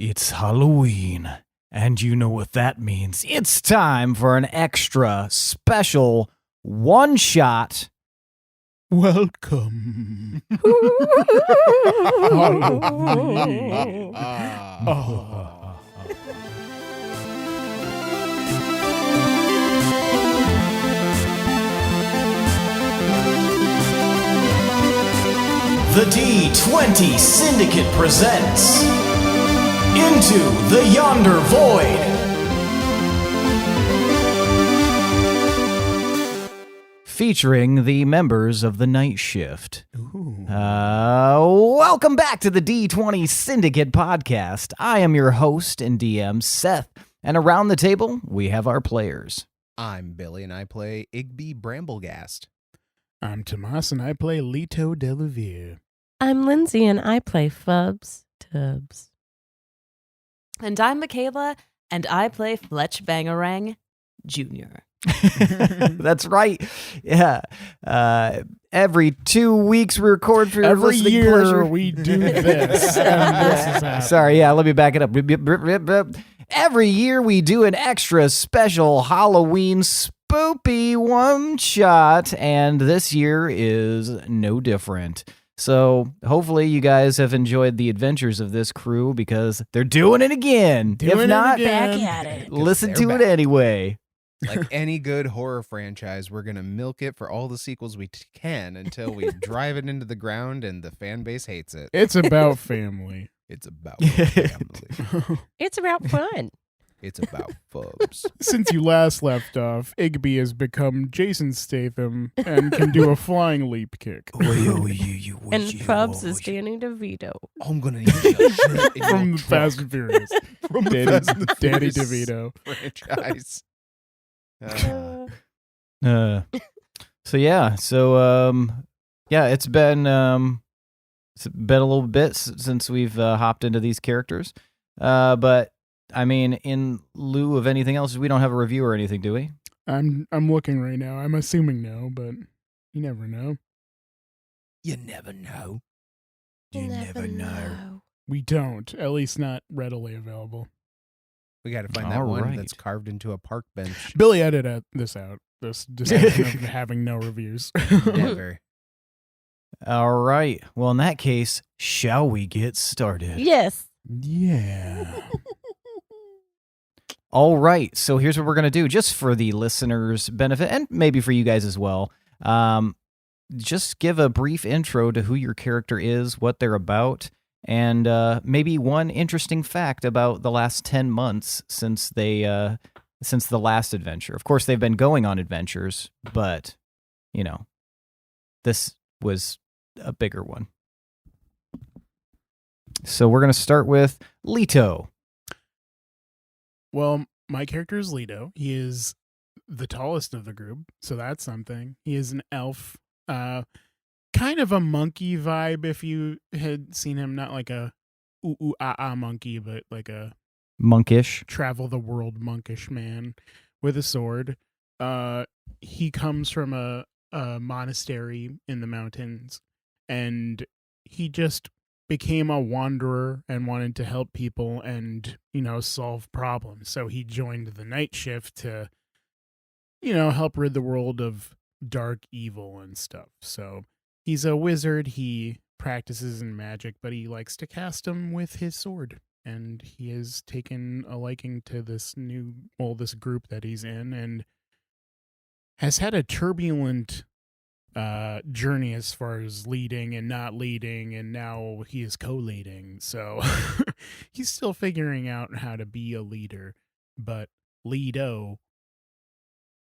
It's Halloween, and you know what that means. It's time for an extra special one-shot. Welcome. The D20 Syndicate presents Into the Yonder Void. Featuring the members of the Night Shift. Welcome back to the D20 Syndicate podcast. I am your host and DM, Seth, and around the table, we have our players. I'm Billy, and I play Igby Bramblegast. I'm Tomas, and I play Leto Delavere. I'm Lindsey, and I play Fubs Tubbs. And I'm Michaela, and I play Fletch Bangarang Jr. That's right. Yeah. Every 2 weeks we record for your Every listening year pleasure. we do this. And this is happening. Sorry, yeah, let me back it up. Every year we do an extra special Halloween spoopy one-shot, and this year is no different. So hopefully you guys have enjoyed the adventures of this crew because they're doing it again. If not, Back at it. listen to back. it anyway. Like any good horror franchise, we're going to milk it for all the sequels we can until we drive it into the ground and the fan base hates it. It's about family. It's about family. It's about fun. It's about Fubs. Since you last left off, Igby has become Jason Statham and can do a flying leap kick. And Fubs is Danny DeVito. I'm going to use your shit in From your the Fast truck. and Furious. From the Danny, Fast and the Danny Furious DeVito. franchise. It's been a little bit since we've hopped into these characters, but I mean, in lieu of anything else, we don't have a review or anything, do we? I'm looking right now. I'm assuming no, but you never know. You never know. You never know. We don't. At least not readily available. We got to find that one Alright. that's carved into a park bench. Billy edited this out. This discussion of having no reviews. Never. All right. Well, in that case, shall we get started? Yes. Yeah. All right. So here's what we're going to do, just for the listeners' benefit, and maybe for you guys as well. Just give a brief intro to who your character is, what they're about, and maybe one interesting fact about the last 10 months since the last adventure. Of course, they've been going on adventures, but, you know, this was a bigger one. So we're going to start with Leto. Well, my character is Leto. He is the tallest of the group, so that's something. He is an elf. Kind of a monkey vibe if you had seen him, not like a ooh-ah-ah monkey, but like a Monkish. travel the world monkish man with a sword. He comes from a monastery in the mountains, and he just became a wanderer and wanted to help people and, solve problems. So he joined the Night Shift to, help rid the world of dark evil and stuff. So he's a wizard. He practices in magic, but he likes to cast them with his sword. And he has taken a liking to this group that he's in, and has had a turbulent journey as far as leading and not leading, and now he is co-leading. So he's still figuring out how to be a leader, but Leto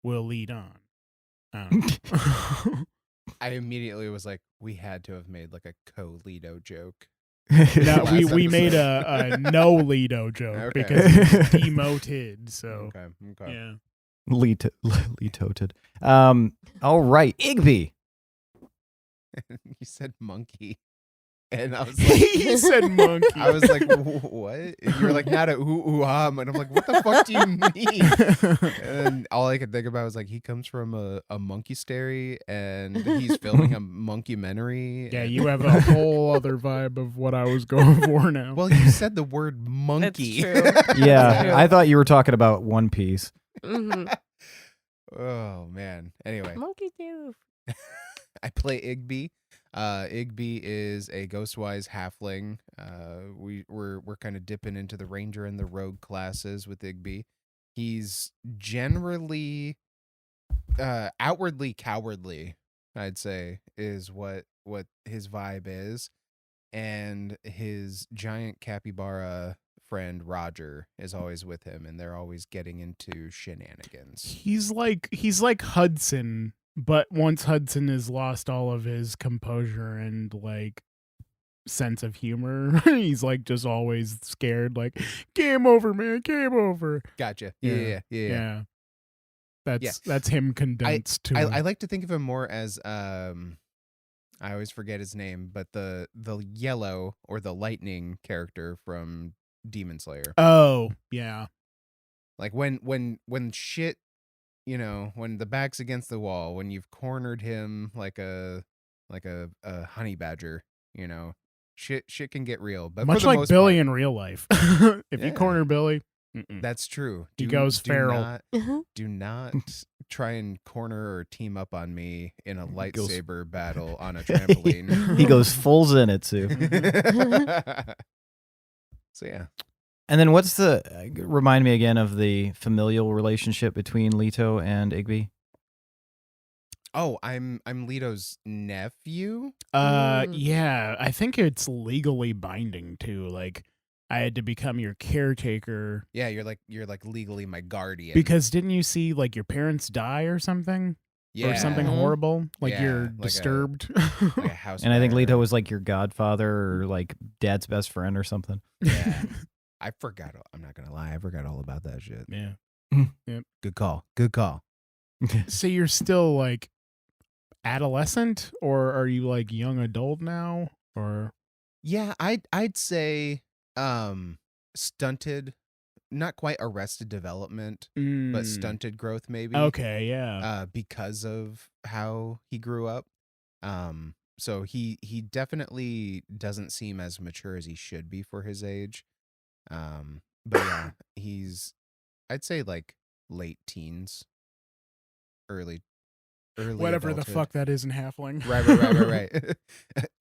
will lead on. I immediately was like, we had to have made like a co-Leto joke. No, Last we made episode. a no Leto joke Okay. because he's demoted. So Okay. yeah. Letoted. All right, Igby. You said monkey. And I was like, He said monkey. I was like, what? And you were like, not a and I'm like, what the fuck do you mean? And all I could think about was like, he comes from a monkey stary and he's filming a monkey-mentary. Yeah, and- you have a whole other vibe of what I was going for now. Well, you said the word monkey. It's true. Yeah, I thought you were talking about One Piece. Mhm. Oh man. Anyway, Monkey too. I play Igby. Igby is a Ghostwise halfling. We're kind of dipping into the ranger and the rogue classes with Igby. He's generally outwardly cowardly, I'd say, is what his vibe is. And his giant capybara friend Roger is always with him, and they're always getting into shenanigans. He's like Hudson, but once Hudson has lost all of his composure and like sense of humor, he's like just always scared, like, game over, man, game over. Gotcha. Yeah. Yeah. That's him condensed to I like to think of him more as I always forget his name, but the yellow or the lightning character from Demon Slayer. Oh, yeah. Like when shit, when the back's against the wall, when you've cornered him like a honey badger, shit can get real. But Much for the like most Billy part, in real life. If Yeah. you corner Billy, that's true. He goes feral. Do not try and corner or team up on me in a lightsaber battle on a trampoline. He goes full Zenitsu. So yeah. And then what's remind me again of the familial relationship between Leto and Igby? Oh, I'm Leto's nephew. Yeah, I think it's legally binding too. Like, I had to become your caretaker Yeah, you're like legally my guardian. because didn't you see like your parents die or something? yeah, Or something Mhm. horrible? Like Yeah, you're like a- disturbed? like a house. And I think fire. Leto was like your godfather or like dad's best friend or something. Yeah, I forgot. I'm not gonna lie, I forgot all about that shit. Yeah. Good call. Good call. So you're still like adolescent, or are you like young adult now? Or Yeah, I'd say stunted, not quite arrested development, but stunted growth maybe. Okay, yeah. Because of how he grew up. So he definitely doesn't seem as mature as he should be for his age. But yeah, I'd say like late teens, early Whatever the adulthood. fuck that is in halfling. Right.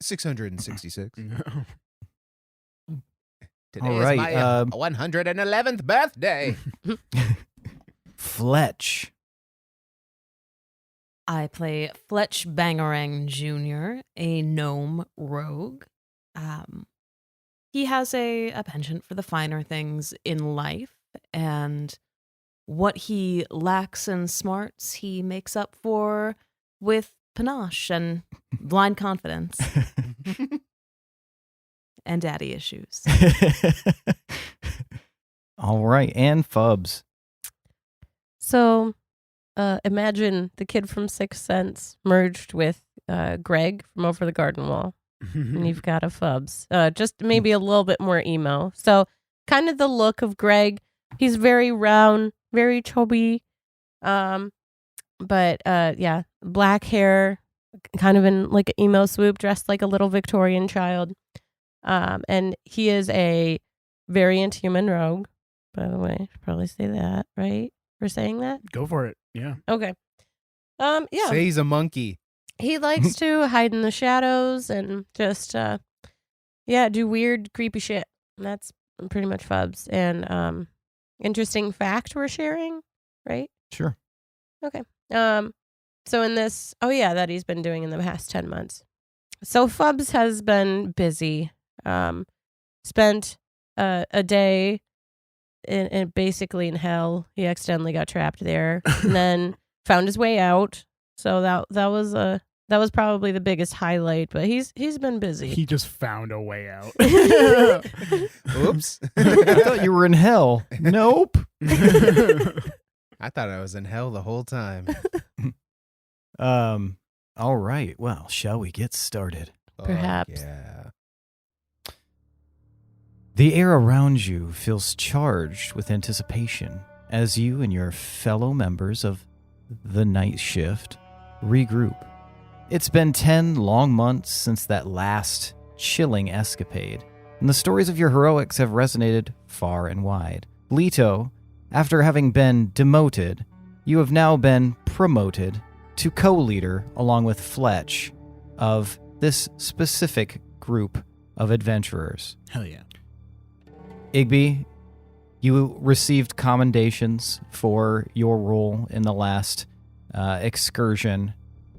666. Today All is right, my 111th birthday. Fletch. I play Fletch Bangarang Jr., a gnome rogue. He has a penchant for the finer things in life, and what he lacks in smarts, he makes up for with panache and blind confidence and daddy issues. All right, and Fubs. So, imagine the kid from Sixth Sense merged with Greg from Over the Garden Wall, and you've got a Fubs. Just maybe a little bit more emo. So, kind of the look of Greg. He's very round, very chubby, but yeah, black hair, kind of in like an emo swoop, dressed like a little Victorian child. And he is a variant human rogue, by the way. Should probably say that, right? For saying that? Go for it. Yeah. Okay. Yeah. Say he's a monkey. He likes to hide in the shadows and just do weird, creepy shit. And that's pretty much Fubs. And interesting fact we're sharing, right? Sure. Okay. So in this, that he's been doing in the past 10 months. So Fubs has been busy. Spent a day in basically in hell. He accidentally got trapped there, and then found his way out. So that was probably the biggest highlight. But he's been busy. He just found a way out. Oops. I thought you were in hell. Nope. I thought I was in hell the whole time. All right. Well, shall we get started? Oh, Perhaps. yeah. The air around you feels charged with anticipation as you and your fellow members of the night shift regroup. It's been 10 long months since that last chilling escapade, and the stories of your heroics have resonated far and wide. Leto, after having been demoted, you have now been promoted to co-leader along with Fletch of this specific group of adventurers. Hell yeah. Igby, you received commendations for your role in the last excursion,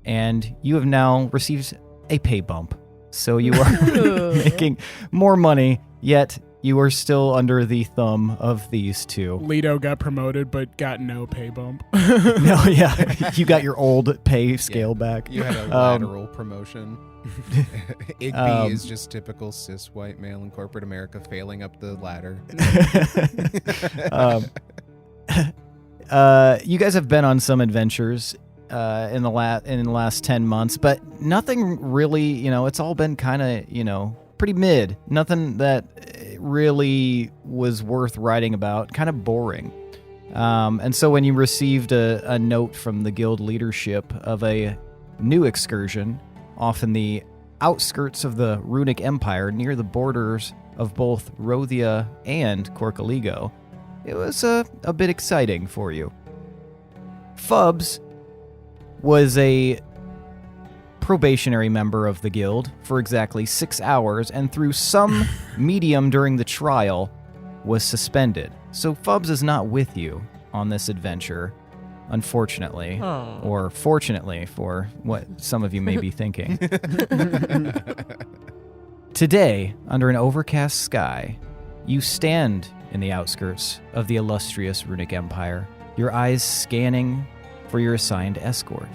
and you have now received a pay bump. So you are making more money, yet you are still under the thumb of these two. Leto got promoted, but got no pay bump. No, yeah, you got your old pay scale back. You had a lateral promotion. Igby is just typical cis white male in corporate America failing up the ladder. You guys have been on some adventures in the last 10 months, but nothing really, it's all been kind of, pretty mid. Nothing that really was worth writing about, kind of boring. And so when you received a note from the guild leadership of a new excursion off in the outskirts of the Runic Empire near the borders of both Rothia and Korkaligo, it was a bit exciting for you. Fubs was a probationary member of the guild for exactly 6 hours, and through some medium during the trial was suspended. So Fubs is not with you on this adventure, unfortunately, or fortunately for what some of you may be thinking. Today, under an overcast sky, you stand in the outskirts of the illustrious Runic Empire, your eyes scanning for your assigned escort.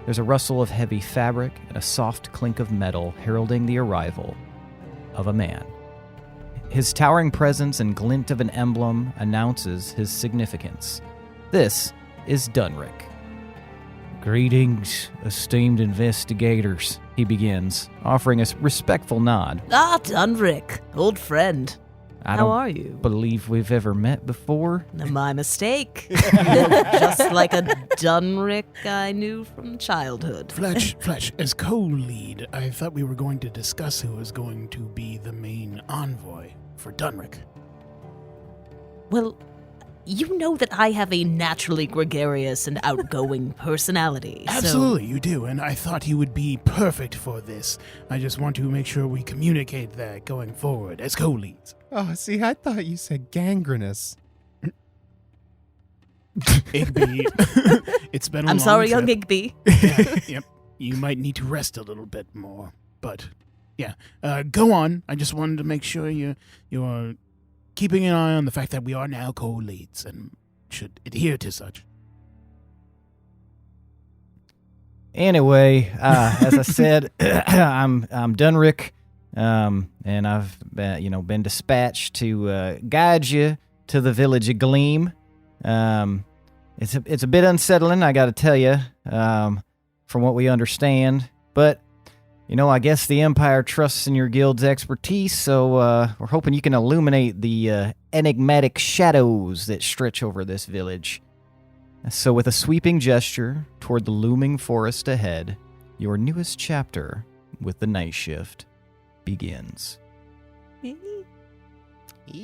There's a rustle of heavy fabric and a soft clink of metal heralding the arrival of a man. His towering presence and glint of an emblem announces his significance. This is Dunrick. Greetings, esteemed investigators, he begins, offering a respectful nod. Ah, Dunrick, old friend. How are you? Believe we've ever met before. My mistake. Just like a Dunrick I knew from childhood. Fletch, as co-lead, I thought we were going to discuss who is going to be the main envoy for Dunrick. Well, you know that I have a naturally gregarious and outgoing personality. Absolutely, you do, and I thought you would be perfect for this. I just want to make sure we communicate that going forward as co-leads. Oh, see, I thought you said gangrenous. Igby, it's been a long I'm sorry, trip. young Igby. Yeah, yep, you might need to rest a little bit more, but yeah, go on. I just wanted to make sure you're keeping an eye on the fact that we are now co-leads and should adhere to such. Anyway, as I said, I'm Dunrick, and I've been dispatched to guide you to the village of Gleam. It's a bit unsettling, I got to tell you, from what we understand, but I guess the Empire trusts in your guild's expertise, so we're hoping you can illuminate the enigmatic shadows that stretch over this village. So with a sweeping gesture toward the looming forest ahead, your newest chapter with the night shift begins.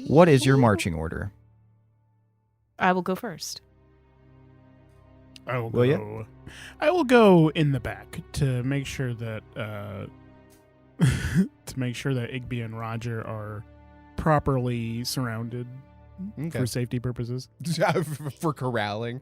What is your marching order? I will go first. I will Will go. I will go in the back to make sure that Igby and Roger are properly surrounded for safety purposes. For corralling,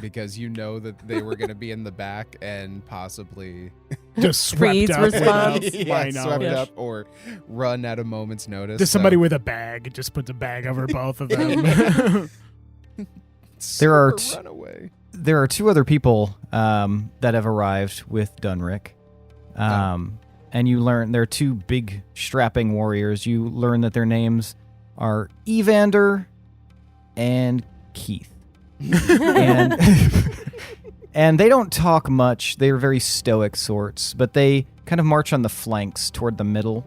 because you know that they were going to be in the back and possibly just swept Freeze up. response. Swept swept up or run at a moment's notice. Just somebody with a bag just puts a bag over both of them. There are two other people that have arrived with Dunrick. And you learn they're two big strapping warriors. You learn that their names are Evander and Keith. And they don't talk much. They're very stoic sorts, but they kind of march on the flanks toward the middle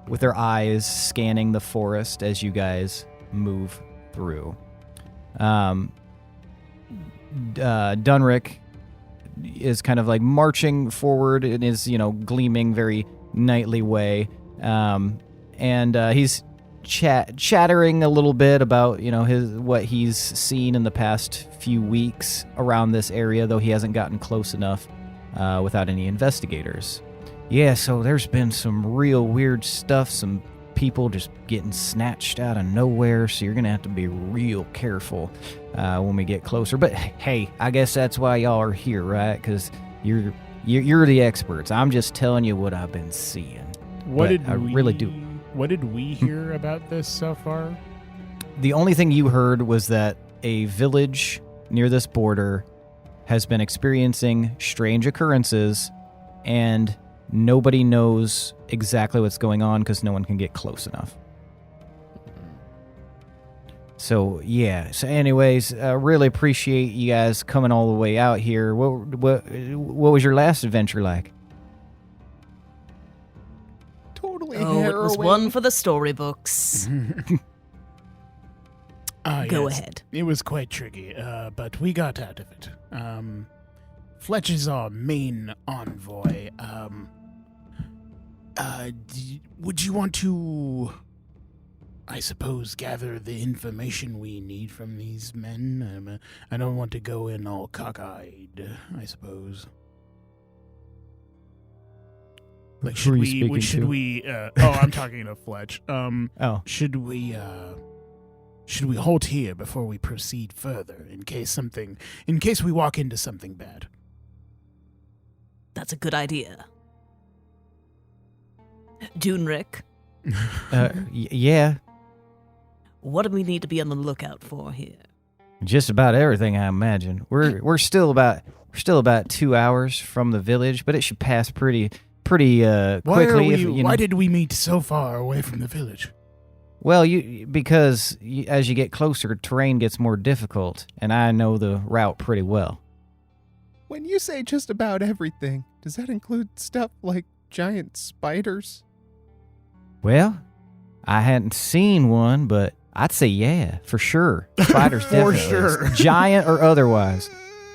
with their eyes scanning the forest as you guys move through. Dunrick is kind of like marching forward in his, gleaming, very knightly way. And he's chattering a little bit about, what he's seen in the past few weeks around this area, though he hasn't gotten close enough without any investigators. Yeah, so there's been some real weird stuff, some people just getting snatched out of nowhere, so you're going to have to be real careful when we get closer. But hey, I guess that's why y'all are here, right? Because you're the experts. I'm just telling you what I've been seeing. What did we hear about this so far? The only thing you heard was that a village near this border has been experiencing strange occurrences, and nobody knows exactly what's going on because no one can get close enough. So, yeah. So anyways, really appreciate you guys coming all the way out here. What was your last adventure like? Totally Oh, harrowing. it was one for the storybooks. Go ahead. It was quite tricky, but we got out of it. Fletch is our main envoy. Would you want to, I suppose, gather the information we need from these men? I don't want to go in all cockeyed, I suppose. Like, Who are you speaking to? I'm talking to Fletch. Oh. Should we halt here before we proceed further in case we walk into something bad? That's a good idea. Dunrick, Yeah. what do we need to be on the lookout for here? Just about everything, I imagine. We're still about 2 hours from the village, but it should pass pretty quickly. Why did we meet so far away from the village? Well, because as you get closer, terrain gets more difficult, and I know the route pretty well. When you say just about everything, does that include stuff like giant spiders? Well, I hadn't seen one, but I'd say yeah, for sure. Spiders For definitely. sure. Giant or otherwise.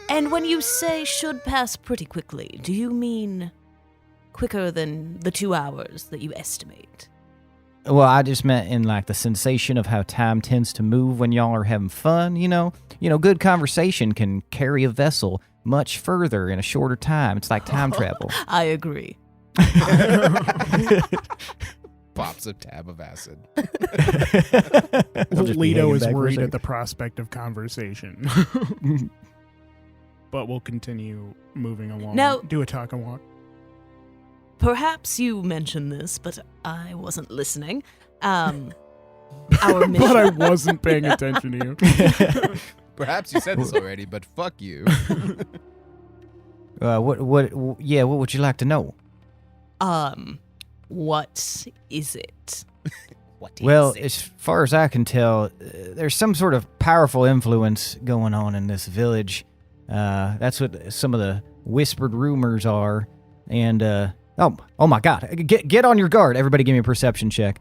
And when you say should pass pretty quickly, do you mean quicker than the 2 hours that you estimate? Well, I just meant in like the sensation of how time tends to move when y'all are having fun, good conversation can carry a vessel much further in a shorter time. It's like time travel. I agree. Pops a tab of acid. I'll just be Leto hanging is back for a worried second. at the prospect of conversation. But we'll continue moving along. Now- Do a talk and walk. Perhaps you mentioned this, but I wasn't listening. Our mission. But I wasn't paying attention to you. Perhaps you said this already, but fuck you. What would you like to know? What is it? Well, as far as I can tell, there's some sort of powerful influence going on in this village. That's what some of the whispered rumors are. And, oh my God. Get on your guard. Everybody give me a perception check.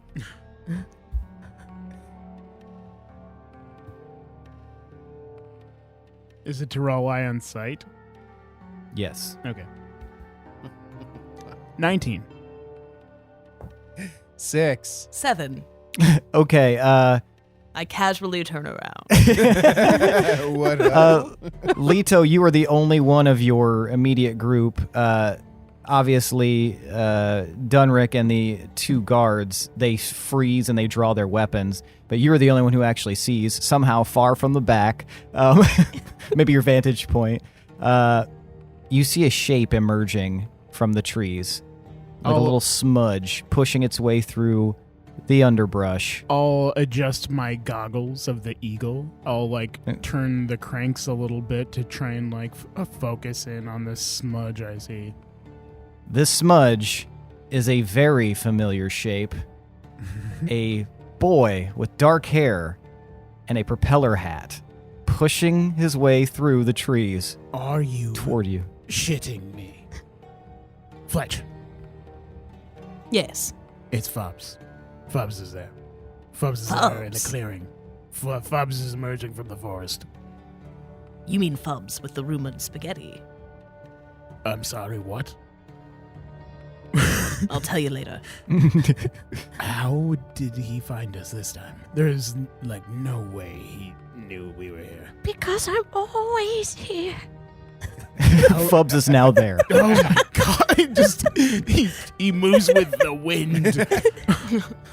Is it to rely on sight? Yes. Okay. 19. 6. 7. Okay, I casually turn around. What up? Leto, you are the only one of your immediate group. Obviously, Dunrick and the 2 guards, they freeze and they draw their weapons, but you're the only one who actually sees, somehow far from the back, maybe your vantage point. You see a shape emerging from the trees, like a little smudge pushing its way through the underbrush. I'll adjust my goggles of the eagle. I'll turn the cranks a little bit to try and focus in on this smudge I see. This smudge is a very familiar shape. A boy with dark hair and a propeller hat pushing his way through the trees. Are you toward you? Shitting me? Fletch. Yes. It's Fubs. Fubs is there. Fubs is there in the Fubs? clearing. Fubs is emerging from the forest. You mean Fubs with the rumored spaghetti? I'm sorry, what? I'll tell you later. How did he find us this time? There's, no way he knew we were here. Because I'm always here. Fubs is now there. Oh my god, he moves with the wind.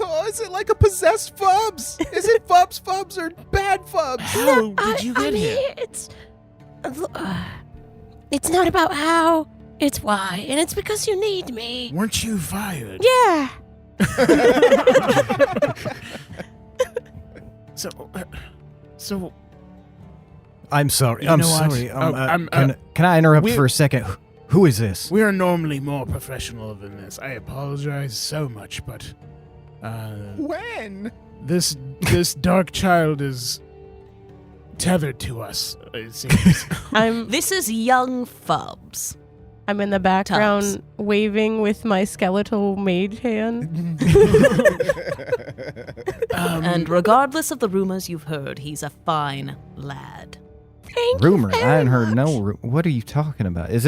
Oh, is it like a possessed Fubs? Is it Fubs or bad Fubs? How did you get here? It's not about how, it's why, and it's because you need me. Weren't you fired? Yeah. So I'm sorry. You I'm know what? sorry. Can I interrupt we- for a second? Who is this? we are normally more professional than this. I apologize so much, but When? this dark child is tethered to us, it seems. This is young Fubs. I'm in the background Tubbs. waving with my skeletal mage hand. And regardless of the rumors you've heard, he's a fine lad. Thank Rumor. you I very hadn't heard much. no. What are you talking about? Is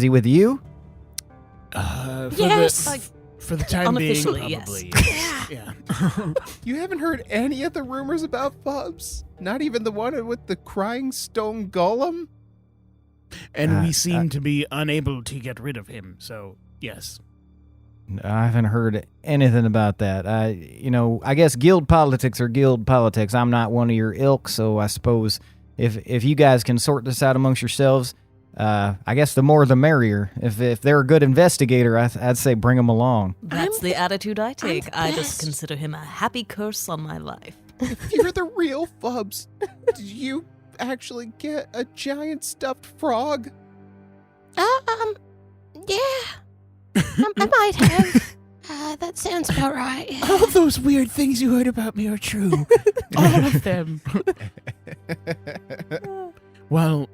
he with you? For Yes. for the time being, Unofficially, yes. probably. Yeah. You haven't heard any of the rumors about Fubs? Not even the one with the crying stone golem? And we seem to be unable to get rid of him, so yes. I haven't heard anything about that. I guess guild politics are guild politics. I'm not one of your ilk, so I suppose if you guys can sort this out amongst yourselves, I guess the more the merrier. If they're a good investigator, I'd say bring them along. That's the attitude I take. the I just best. consider him a happy curse on my life. If you're the real Fubs, did you actually get a giant stuffed frog? Yeah. I might have. That sounds about right. Yeah. All those weird things you heard about me are true. All of them. Well,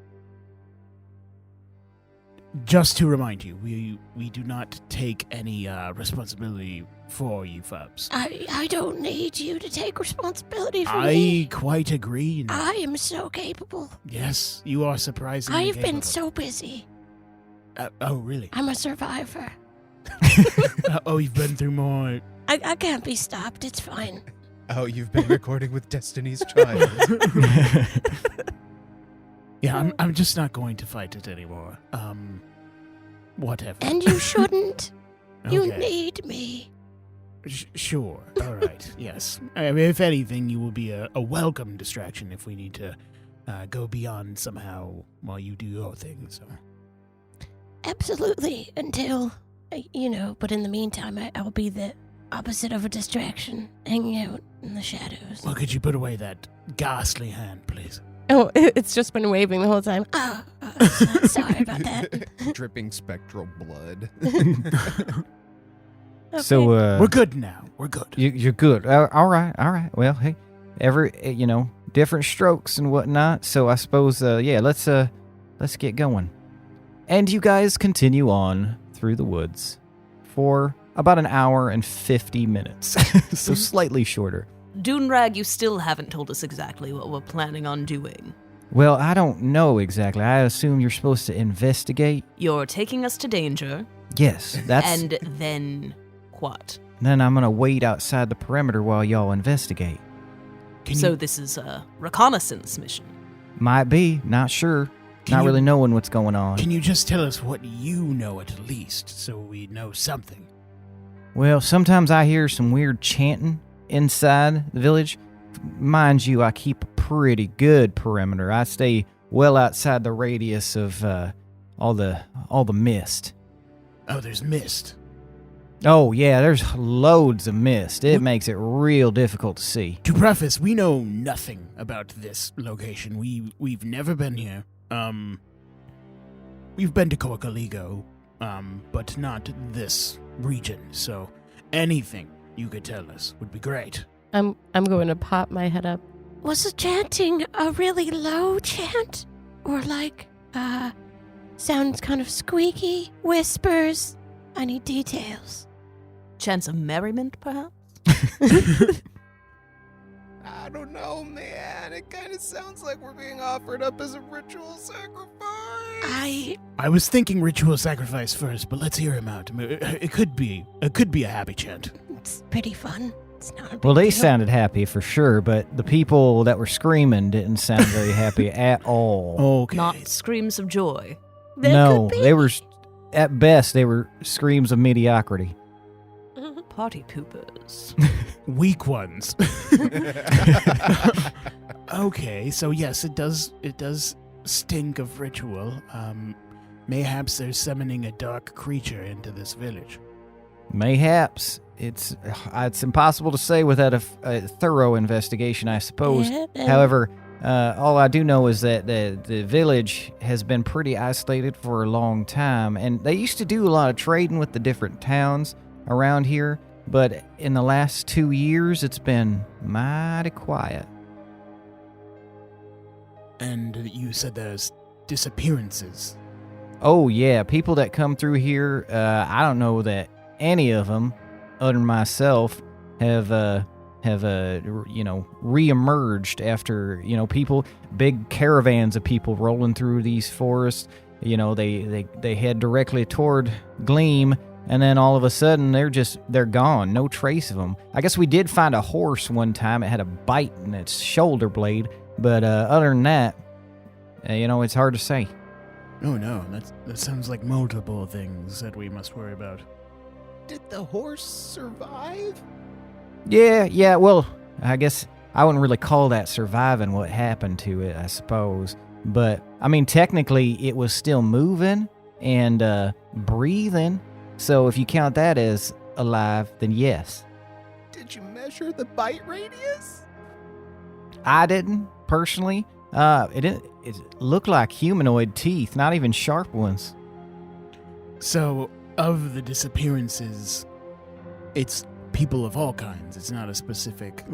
just to remind you, we do not take any responsibility for you, Fubs. I don't need you to take responsibility for me. I quite agree. I am so capable. Yes, you are surprisingly I've been capable. so busy. Oh, really? I'm a survivor. Oh, you've been through more. I can't be stopped. It's fine. Oh, you've been recording with Destiny's Child. Yeah, I'm just not going to fight it anymore. Whatever. And you shouldn't. You Okay. need me. Sure. All right. Yes. I mean, if anything, you will be a welcome distraction if we need to go beyond somehow while you do your thing. So. Absolutely. Until, but in the meantime, I'll be the opposite of a distraction, hanging out in the shadows. Well, could you put away that ghastly hand, please? Oh, it's just been waving the whole time. Sorry about that. Dripping spectral blood. Okay. So We're good now. We're good. you're good. All right. Well, hey, different strokes and whatnot. So I suppose let's get going. And you guys continue on through the woods for about an hour and 50 minutes. So slightly shorter. Doonrag, you still haven't told us exactly what we're planning on doing. Well, I don't know exactly. I assume you're supposed to investigate. You're taking us to danger, Yes, that's. and then what? Then I'm gonna wait outside the perimeter while y'all investigate. So this is a reconnaissance mission. Might be, not sure. Can Not you- really knowing what's going on. Can you just tell us what you know at least, so we know something? Well, sometimes I hear some weird chanting inside the village. Mind you, I keep a pretty good perimeter. I stay well outside the radius of all the mist. Oh, there's mist. Oh yeah, there's loads of mist. It makes it real difficult to see. To preface, we know nothing about this location. We've never been here. We've been to Corcaligo, but not this region. So anything you could tell us would be great. I'm going to pop my head up. Was the chanting a really low chant? Or sounds kind of squeaky? Whispers? I need details. Chance of merriment, perhaps? I don't know, man. It kind of sounds like we're being offered up as a ritual sacrifice. I was thinking ritual sacrifice first, but let's hear him out. It could be a happy chant. It's pretty fun. It's not a big Well, they deal. sounded happy for sure, but the people that were screaming didn't sound very happy at all. Okay. Not screams of joy. They No, could be. they were, at best, they were screams of mediocrity. Party poopers. Weak ones. Okay, so yes, it does stink of ritual. Mayhaps they're summoning a dark creature into this village. Mayhaps. It's impossible to say without a thorough investigation, I suppose. Yeah, However, all I do know is that the village has been pretty isolated for a long time, and they used to do a lot of trading with the different towns around here, but in the last 2 years, it's been mighty quiet. And you said there's disappearances. Oh, yeah, people that come through here, I don't know that any of them, other than myself, have reemerged after, people, big caravans of people rolling through these forests. They head directly toward Gleam, and then all of a sudden they're gone. No trace of them. I guess we did find a horse one time. It had a bite in its shoulder blade, but other than that, it's hard to say. Oh no, that sounds like multiple things that we must worry about. Did the horse survive? Yeah, well, I guess I wouldn't really call that surviving what happened to it, I suppose. But, I mean, technically, it was still moving and breathing. So if you count that as alive, then yes. Did you measure the bite radius? I didn't, personally. It looked like humanoid teeth, not even sharp ones. So, of the disappearances, it's people of all kinds. It's not a specific,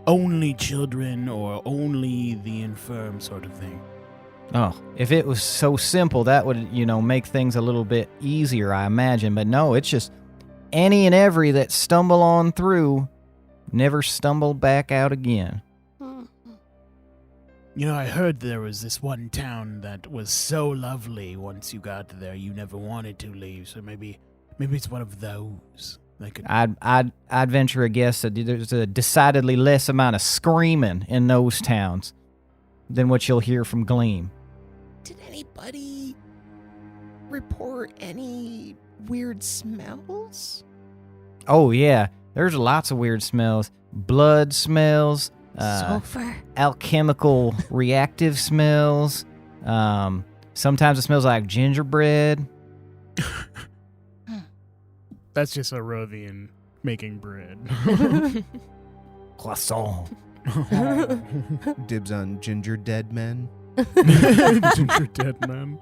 only children or only the infirm sort of thing. Oh, if it was so simple, that would, make things a little bit easier, I imagine. But no, it's just any and every that stumble on through never stumble back out again. I heard there was this one town that was so lovely once you got there you never wanted to leave. So maybe it's one of those. I'd venture a guess that there's a decidedly less amount of screaming in those towns than what you'll hear from Gleam. Did anybody report any weird smells? Oh yeah, there's lots of weird smells. Blood smells. Sulfur. Alchemical reactive smells. Sometimes it smells like gingerbread. That's just a Rothian making bread. Croissant. Dibs on ginger dead men. Ginger dead man.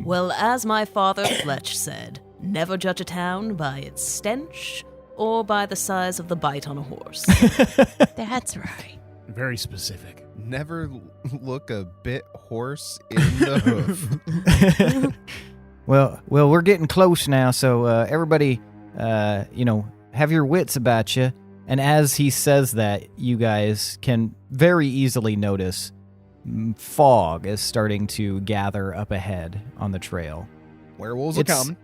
Well, as my father Fletch said, never judge a town by its stench or by the size of the bite on a horse. That's right. Very specific. Never look a bit horse in the hoof. Well, we're getting close now, so everybody, have your wits about you. And as he says that, you guys can very easily notice fog is starting to gather up ahead on the trail. Werewolves are coming.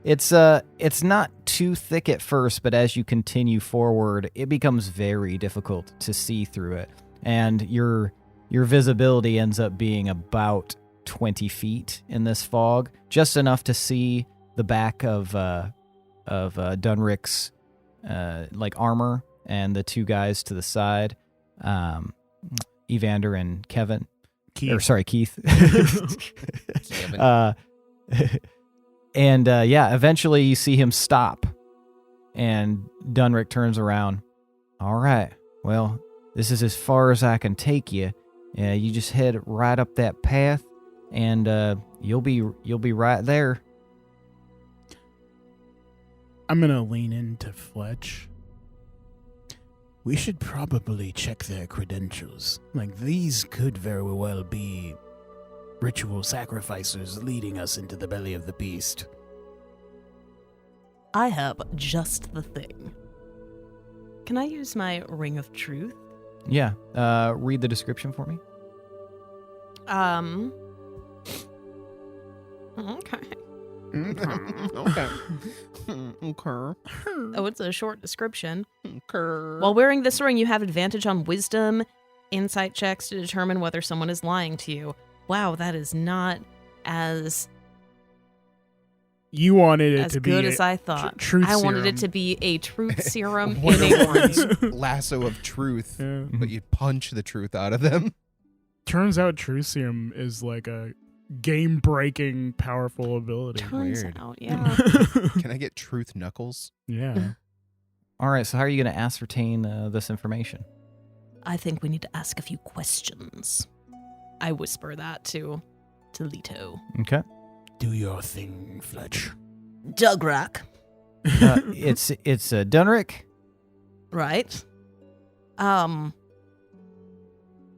It's not too thick at first, but as you continue forward, it becomes very difficult to see through it, and your visibility ends up being about 20 feet in this fog, just enough to see the back of Dunrick's armor and the two guys to the side, Evander and Kevin. Keith. Kevin. And eventually you see him stop, and Dunrick turns around. All right, well, this is as far as I can take you. You just head right up that path, and you'll be right there. I'm gonna lean into Fletch. We should probably check their credentials. These could very well be ritual sacrificers leading us into the belly of the beast. I have just the thing. Can I use my Ring of Truth? Yeah. Read the description for me. Okay. Okay. Okay. Oh, it's a short description. Okay. While wearing this ring, you have advantage on wisdom, insight checks to determine whether someone is lying to you. Wow, that is not as You wanted it as to be good as I thought. truth I wanted it serum. to be a truth serum in Wonder a Woman's ring. lasso of truth, Yeah. but you punch the truth out of them. Turns out truth serum is like a game-breaking, powerful ability. Turns Weird. out, yeah. Can I get truth knuckles? Yeah. All right. So how are you going to ascertain this information? I think we need to ask a few questions. I whisper that to Leto. Okay. Do your thing, Fletch. Dugrak, It's Dunrick. right?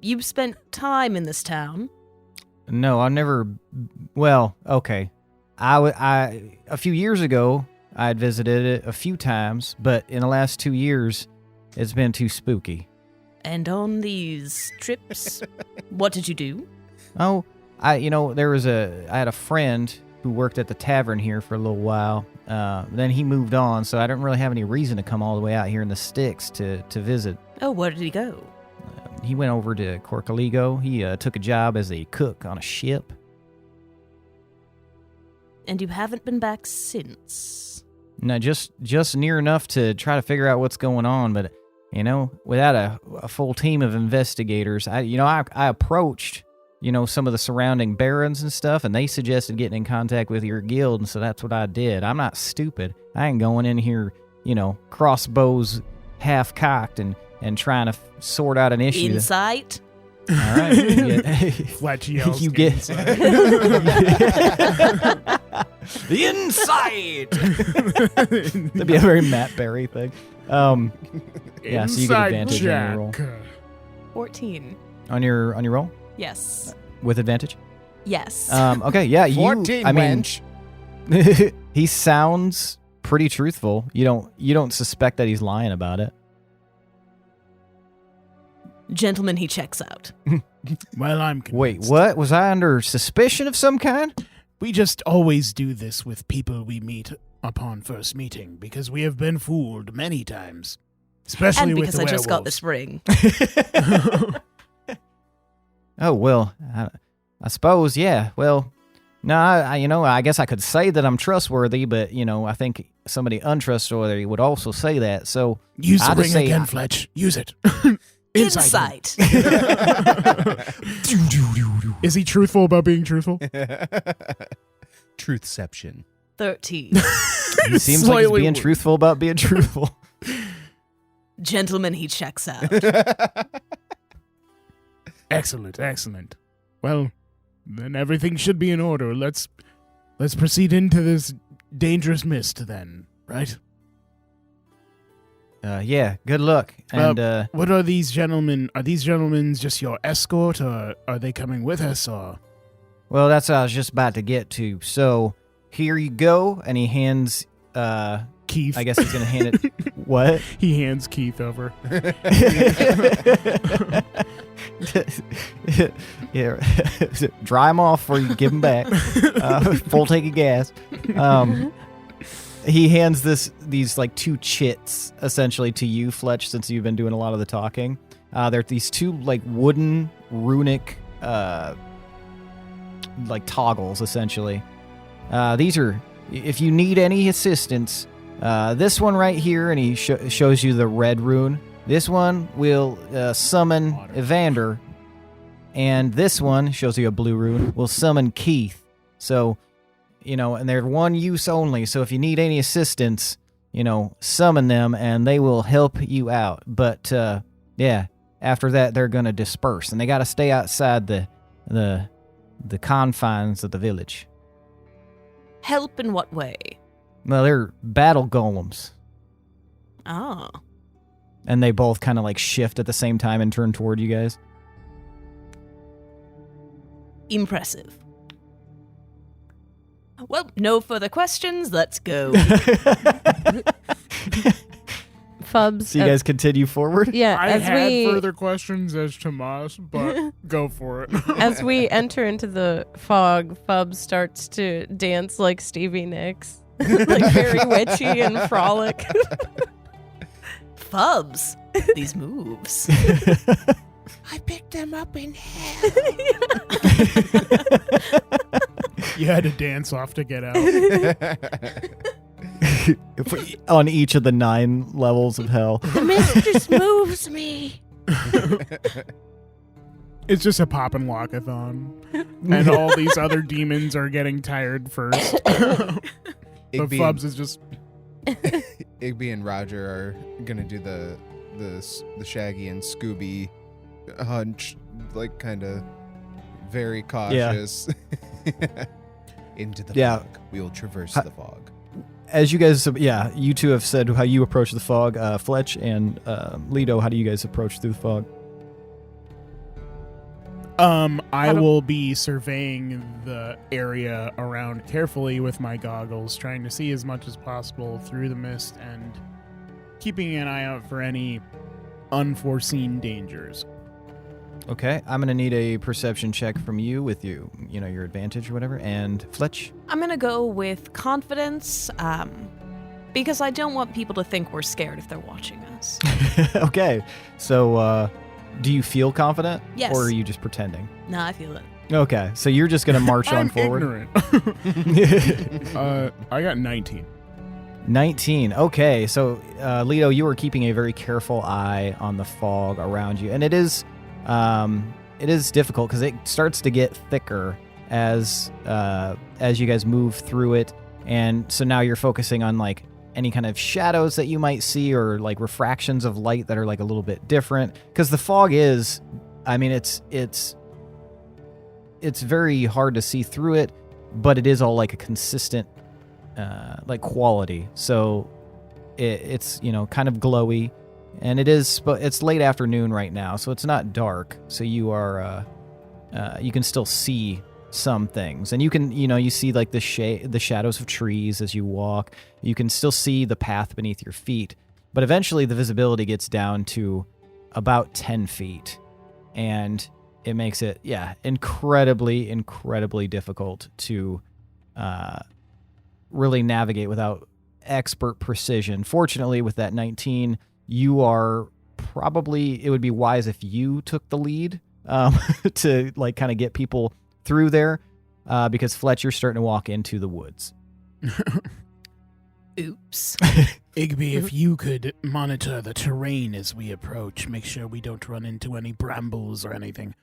You've spent time in this town. No, I've never. Well, okay. A few years ago, I'd visited it a few times, but in the last 2 years, it's been too spooky. And on these trips, what did you do? Oh, I had a friend who worked at the tavern here for a little while. Then he moved on, so I didn't really have any reason to come all the way out here in the sticks to visit. Oh, where did he go? He went over to Corcaligo. He took a job as a cook on a ship. And you haven't been back since. No, just near enough to try to figure out what's going on, but without a full team of investigators, I approached some of the surrounding barons and stuff, and they suggested getting in contact with your guild, and so that's what I did. I'm not stupid. I ain't going in here, crossbows half cocked and trying to sort out an issue. Insight? All right. Fletch yells. You get inside. the insight. That'd be a very Matt Berry thing. Yeah, so you get Inside advantage on your roll. Jack. 14. On your roll Yes. with advantage. Yes. Okay, yeah, 14, wench. he sounds pretty truthful. You don't suspect that he's lying about it. Gentleman, he checks out. Well, I'm Wait, convinced. what? Was I under suspicion of some kind? We just always do this with people we meet upon first meeting because we have been fooled many times, especially And with because the I just got werewolves. this ring. Oh, well, I suppose, yeah. Well, no, I guess I could say that I'm trustworthy, but, I think somebody untrustworthy would also say that. So Use the I'll just ring say again, I- Fletch. Use it. Insight. Is he truthful about being truthful? Truthception. 13. he seems like he's Slightly being worse. truthful about being truthful. Gentleman, he checks out. Excellent, excellent. Well, then everything should be in order. Let's proceed into this dangerous mist then, right? Yeah, good luck. And What are these gentlemen? Are these gentlemen just your escort, or are they coming with us, or? well, that's what I was just about to get to. So here you go, and he hands. Keith. I guess he's gonna hand it. What? He hands Keith over. Yeah, dry him off before you give him back. Full tank of gas. He hands these like two chits essentially to you, Fletch, since you've been doing a lot of the talking. They're these two like wooden runic like toggles essentially. These are if you need any assistance. This one right here, and he shows you the red rune. This one will summon Evander, and this one shows you a blue rune will summon Keith. So, and they're one use only. So if you need any assistance, summon them, and they will help you out. But yeah, after that, they're gonna disperse, and they got to stay outside the confines of the village. Help in what way? Well, they're battle golems. Ah. And they both kind of like shift at the same time and turn toward you guys. Impressive. Well, no further questions. Let's go. Fubs. So you guys continue forward? Yeah, I as had we further questions as Tomas, but go for it. as we enter into the fog, Fubs starts to dance like Stevie Nicks, like very witchy and frolic. Fubs. These moves. I picked them up in hell. You had to dance off to get out. On each of the 9 levels of hell. The mist just moves me. It's just a pop and walkathon. And all these other demons are getting tired first. But Fubs is just... Igby and Roger are gonna do the Shaggy and Scooby hunch, like kind of very cautious. Into the fog. We will traverse the fog. As you guys, you two have said how you approach the fog. Fletch and Leto, how do you guys approach through the fog? I will be surveying the area around carefully with my goggles, trying to see as much as possible through the mist and keeping an eye out for any unforeseen dangers. Okay, I'm gonna need a perception check from you with your advantage or whatever. And Fletch? I'm going to go with confidence because I don't want people to think we're scared if they're watching us. Okay, so do you feel confident? Yes. Or are you just pretending? No, I feel it. Okay, so you're just gonna march on I'm forward. ignorant. I got 19. 19. Okay, so Leto, you are keeping a very careful eye on the fog around you, and it is difficult because it starts to get thicker as you guys move through it, and so now you're focusing on like any kind of shadows that you might see or like refractions of light that are like a little bit different, because the fog is, I mean, it's very hard to see through it, but it is all like a consistent like quality. So it's kind of glowy, and it's late afternoon right now, so it's not dark. So you are you can still see some things, and you can you see like the shadows of trees as you walk. You can still see the path beneath your feet, but eventually the visibility gets down to about 10 feet, and it makes it incredibly difficult to really navigate without expert precision. Fortunately, with that 19, you are it would be wise if you took the lead to like kind of get people through there, because Fletcher's starting to walk into the woods. Oops. Igby, if you could monitor the terrain as we approach, make sure we don't run into any brambles or anything.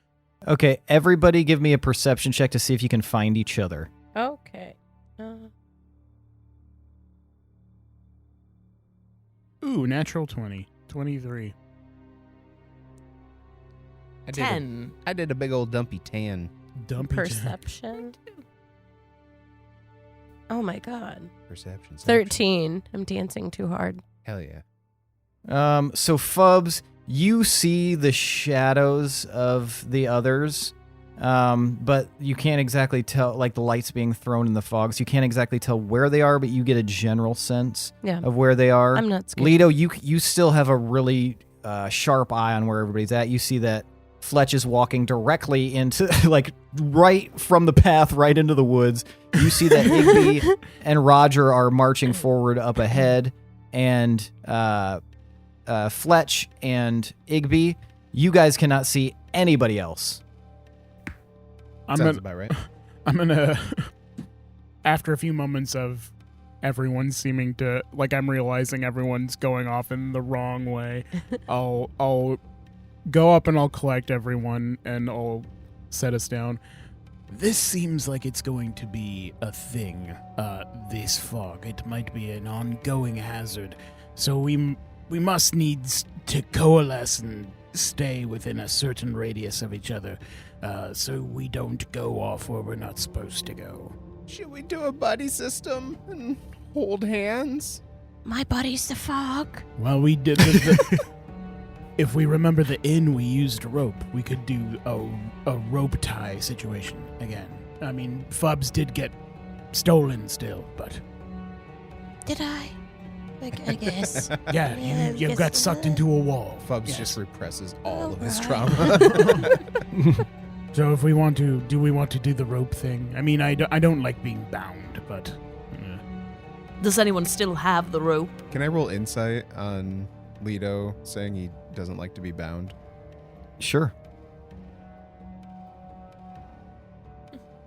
Okay, everybody give me a perception check to see if you can find each other. Okay. Ooh, natural 20. 23. 10. I did a big old dumpy tan. Dumpy Perception. Oh my god. Perception. 13. I'm dancing too hard. Hell yeah. So Fubs, you see the shadows of the others, but you can't exactly tell, like the lights being thrown in the fog, so you can't exactly tell where they are, but you get a general sense of where they are. I'm not scared. Leto, you still have a really sharp eye on where everybody's at. You see that Fletch is walking directly into, like, right from the path right into the woods. You see that Igby and Roger are marching forward up ahead, and Fletch and Igby, you guys cannot see anybody else. Sounds about right. I'm gonna, after a few moments of everyone seeming to, like, I'm realizing everyone's going off in the wrong way, I'll go up and I'll collect everyone and I'll set us down. This seems like it's going to be a thing, this fog. It might be an ongoing hazard. So we must needs to coalesce and stay within a certain radius of each other, so we don't go off where we're not supposed to go. Should we do a buddy system and hold hands? My buddy's the fog. Well, we did if we remember the inn, we used rope. We could do a rope tie situation again. I mean, Fubs did get stolen still, but Did I? I guess. yeah, Yeah, you guess got sucked into a wall. Fubs Yes. just represses all of his Alright. trauma. So if we want to, do we want to do the rope thing? I mean, I don't like being bound, but Does anyone still have the rope? Can I roll insight on Leto saying he doesn't like to be bound? Sure.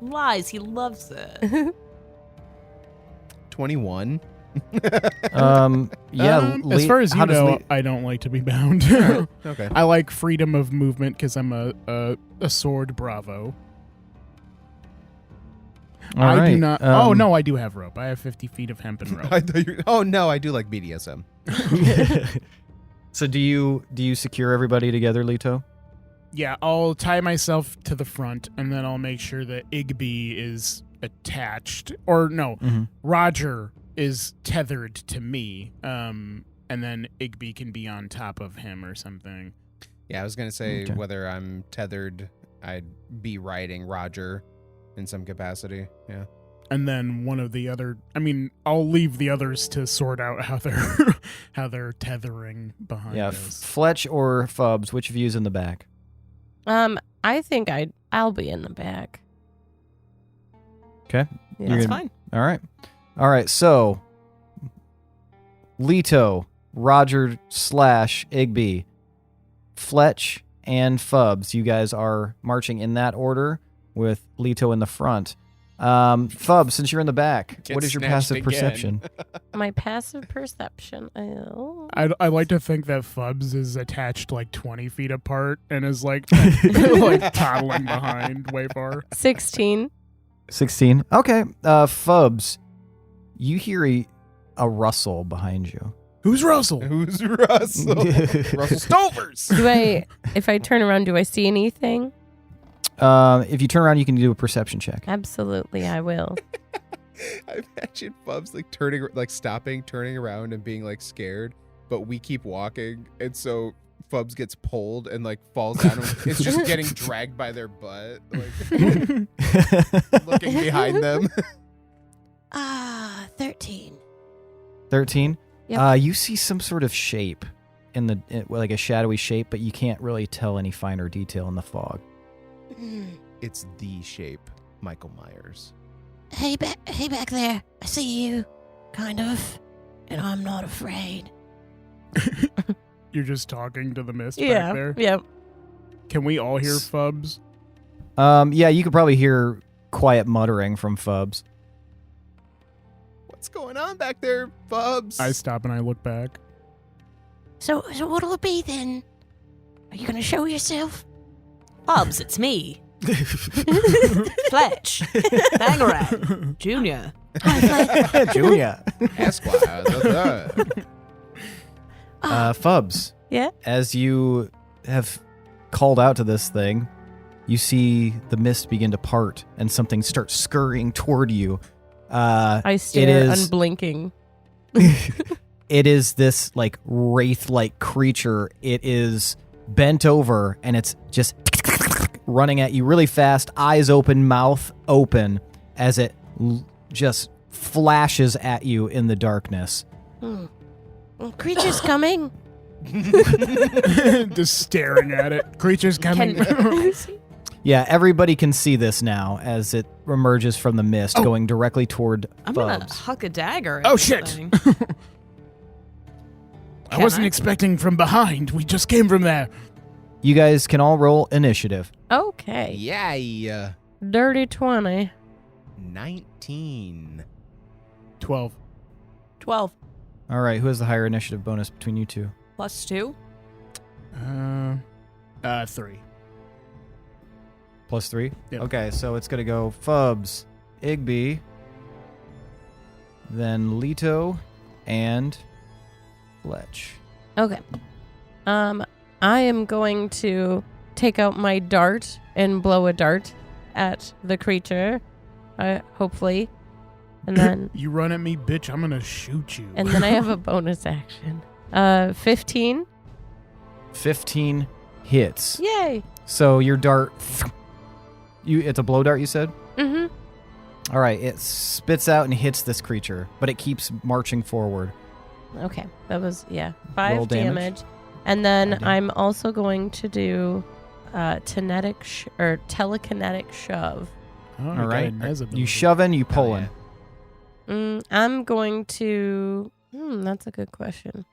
Lies, he loves it. 21. Yeah. as far as how you does know, I don't like to be bound. Okay. I like freedom of movement because I'm a sword bravo. All I do right, not. Oh no, I do have rope. I have 50 feet of hempen rope. I thought oh no, I do like BDSM. So do you secure everybody together, Leto? Yeah, I'll tie myself to the front, and then I'll make sure that Igby is attached. Or no, Mm-hmm. Roger is tethered to me. And then Igby can be on top of him or something. Yeah, I was gonna say Okay. whether I'm tethered, I'd be riding Roger in some capacity. Yeah. And then one of the other, I mean, I'll leave the others to sort out how they're how they're tethering behind Yeah, us. Fletch or Fubs, which of you is in the back? I think I'll be in the back. Okay. Yeah. You're That's gonna- fine. All right. So Leto, Roger / Igby, Fletch, and Fubs. You guys are marching in that order with Leto in the front. Fubs, since you're in the back, Get what is your snatched passive again. perception? My passive perception. Oh. I like to think that Fubs is attached like 20 feet apart and is like like toddling behind way far. 16. 16. Okay. Fubs, you hear a rustle behind you. Who's Russell? Who's Russell? Russell Stovers. If I turn around, do I see anything? If you turn around, you can do a perception check. Absolutely, I will. I imagine Fubs like turning, like stopping, turning around, and being like scared. But we keep walking, and so Fubs gets pulled and like falls down. It's just getting dragged by their butt, like looking behind them. 13. 13. Yep. You see some sort of shape like a shadowy shape, but you can't really tell any finer detail in the fog. It's the shape, Michael Myers. Hey back there. I see you, kind of, and I'm not afraid. You're just talking to the mist Yeah. back there. Yep. Can we all hear Fubs? Yeah, you could probably hear quiet muttering from Fubs. What's going on back there, Fubs? I stop and I look back. So what'll it be then? Are you gonna show yourself? Bubs, it's me. Fletch. Bangarang. Junior. Junior. Esquire. Fubs. Yeah? As you have called out to this thing, you see the mist begin to part and something starts scurrying toward you. I It stare is- unblinking. It is this like wraith-like creature. It is bent over and it's just running at you really fast, eyes open, mouth open, as it just flashes at you in the darkness. Creature's coming. Just staring at it. Creature's coming. Yeah, everybody can see this now as it emerges from the mist, Oh. going directly toward I'm gonna Fubs. huck a dagger at Oh, this shit. thing. I wasn't expecting from behind. We just came from there. You guys can all roll initiative. Okay. Yeah. Dirty 20. 19. 12. 12 All right, who has the higher initiative bonus between you two? plus 2. 3. Plus 3? Yep. Okay, so it's going to go Fubs, Igby, then Leto, and Fletch. Okay. I am going to take out my dart and blow a dart at the creature, hopefully. And then You run at me, bitch. I'm gonna shoot you. and then I have a bonus action. 15. 15 hits. Yay. So your dart, it's a blow dart, you said? Mm-hmm. All right, it spits out and hits this creature, but it keeps marching forward. Okay, that was 5 Roll damage. damage. And then 5 damage. I'm also going to do telekinetic shove. Oh, All right, Nezrah you shoving, you pulling. I'm going to. That's a good question.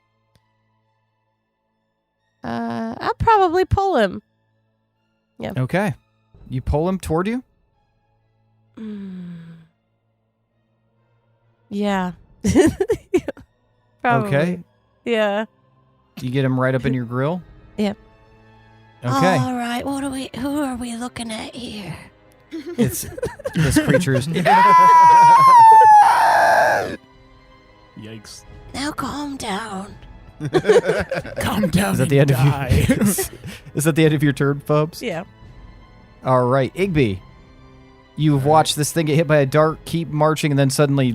I'll probably pull him. Okay, you pull him toward you. Yeah. Probably. Okay, Yeah. you get him right up in your grill. Yep. Okay, All right, who are we looking at here? it's this creature's. Yikes. Now calm down. Calm down. Is that the end of die. your? Is that the end of your turn, Phubs? Yeah. All right, Igby. You've watched this thing get hit by a dart, keep marching, and then suddenly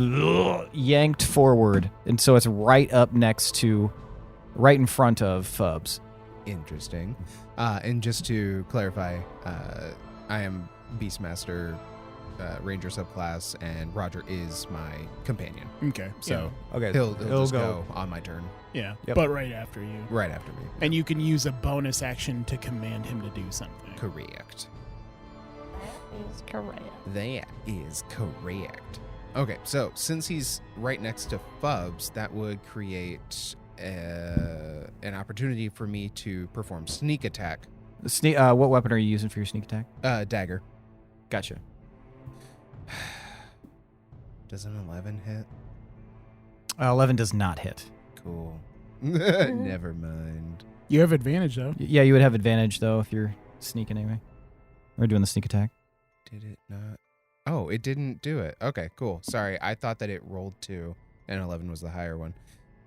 yanked forward, and so it's right in front of Phubs. Interesting. And just to clarify, I am Beastmaster Ranger subclass, and Roger is my companion. Okay. So Okay, he'll just go on my turn Yeah. Yep. But right after you. right after me. And you can use a bonus action to command him to do something. Correct. Is correct. That is correct. Okay, so since he's right next to Phubs, that would create an opportunity for me to perform sneak attack. What weapon are you using for your sneak attack? Dagger. Gotcha. Does an 11 hit? 11 does not hit. Cool. Never mind. You have advantage, though. Yeah, you would have advantage, though, if you're sneaking anyway. Or doing the sneak attack. Did it not? Oh, it didn't do it. Okay, cool. Sorry, I thought that it rolled 2 and 11 was the higher one.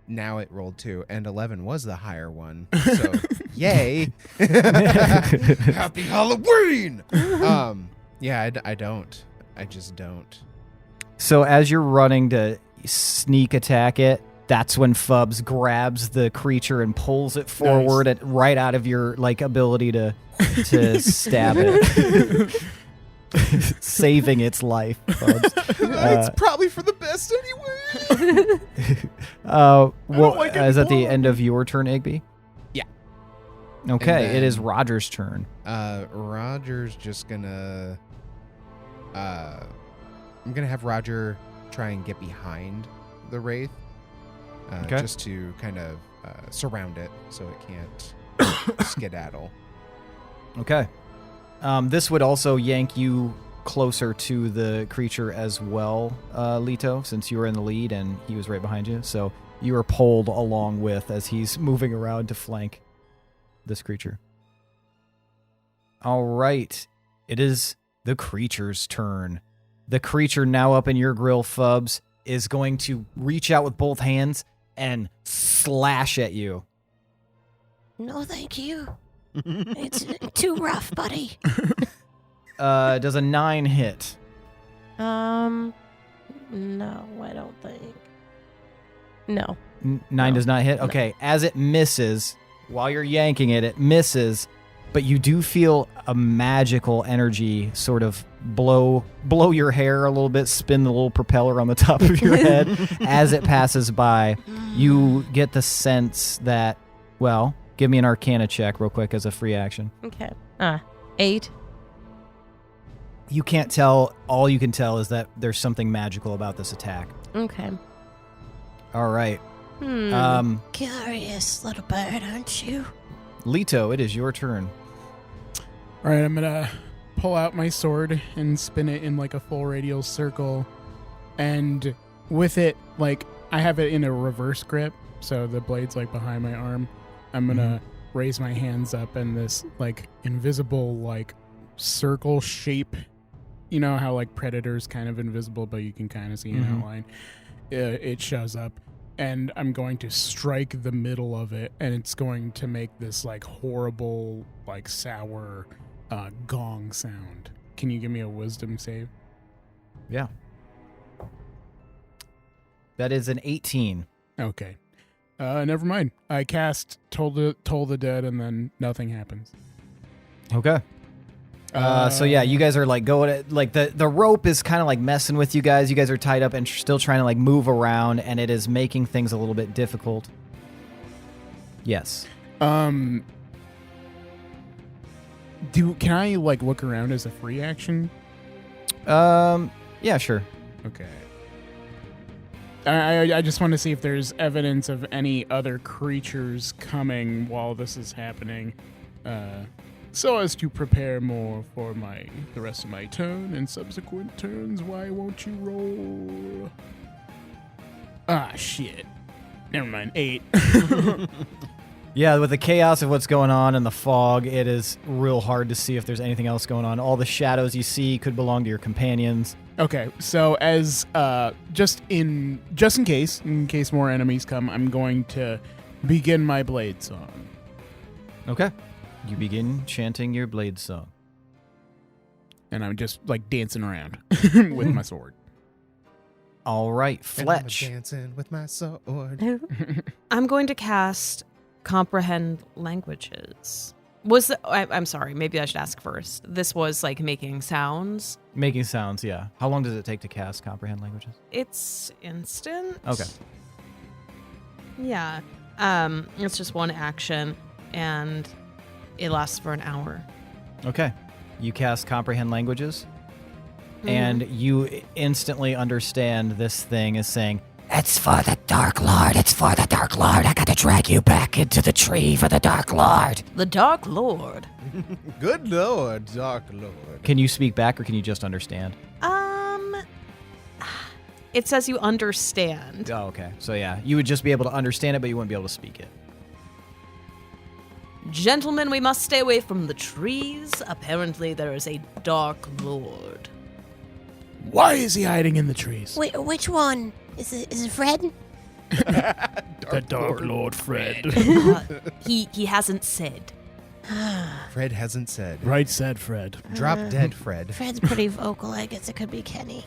Now it rolled 2 and 11 was the higher one. So, yay. Happy Halloween. Yeah, I don't. I just don't. So as you're running to sneak attack it, that's when Phubs grabs the creature and pulls it forward right out of your ability to stab it. Saving its life, Phubs. It's probably for the best anyway. Is that the end of your turn, Igby? Yeah. Okay, And it is then- Roger's turn. Roger's just gonna I'm gonna have Roger try and get behind the Wraith. Okay. Just to kind of surround it so it can't skedaddle. Okay. This would also yank you closer to the creature as well, Leto, since you were in the lead and he was right behind you. So you are pulled along with as he's moving around to flank this creature. All right. It is the creature's turn. The creature now up in your grill, Phubs, is going to reach out with both hands and slash at you. No, thank you. It's too rough, buddy. Does a 9 hit? No, I don't think. No. 9 does not hit? No. Okay, as it misses, while you're yanking it, it misses, but you do feel a magical energy sort of blow your hair a little bit, spin the little propeller on the top of your head as it passes by. You get the sense that, well, give me an Arcana check real quick as a free action. Okay. 8. You can't tell. All you can tell is that there's something magical about this attack. Okay. All right. Curious little bird, aren't you? Leto, it is your turn. All right, I'm going to pull out my sword and spin it in a full radial circle. And with it, I have it in a reverse grip, so the blade's behind my arm. I'm going to raise my hands up and this invisible circle shape. You know how Predator's kind of invisible, but you can kind of see an outline. It shows up. And I'm going to strike the middle of it, and it's going to make this horrible, sour gong sound. Can you give me a wisdom save? Yeah. That is an 18. Okay. Never mind. I cast Toll the Dead, and then nothing happens. Okay. So yeah, you guys are like going at, like the rope is kind of like messing with you guys. You guys are tied up and still trying to like move around, and it is making things a little bit difficult. Yes. Can I like look around as a free action? Yeah, sure. Okay. I just want to see if there's evidence of any other creatures coming while this is happening, so as to prepare more for the rest of my turn and subsequent turns. Why won't you roll? Ah, shit. Never mind. 8. Yeah, with the chaos of what's going on in the fog, it is real hard to see if there's anything else going on. All the shadows you see could belong to your companions. Okay, so as just in case more enemies come, I'm going to begin my blade song. Okay. You begin chanting your blade song. And I'm just like dancing around with my sword. All right, And I'm Fletch. dancing with my sword. I'm going to cast Comprehend Languages. I'm sorry, maybe I should ask first. This was like making sounds. Making sounds, yeah. How long does it take to cast Comprehend Languages? It's instant. Okay. Yeah. It's just one action, and it lasts for an hour. Okay. You cast Comprehend Languages, Mm-hmm. and you instantly understand this thing is saying, It's for the Dark Lord. It's for the Dark Lord. I gotta drag you back into the tree for the Dark Lord. The Dark Lord. Good Lord, Dark Lord. can you speak back or can you just understand? It says you understand. Oh, okay. So yeah, you would just be able to understand it, but you wouldn't be able to speak it. Gentlemen, we must stay away from the trees. Apparently, there is a Dark Lord. Why is he hiding in the trees? Wait, which one? Is it Fred? The Dark Lord Fred. He hasn't said. Fred hasn't said. Right said Fred. Drop dead, Fred. Fred's pretty vocal. I guess it could be Kenny.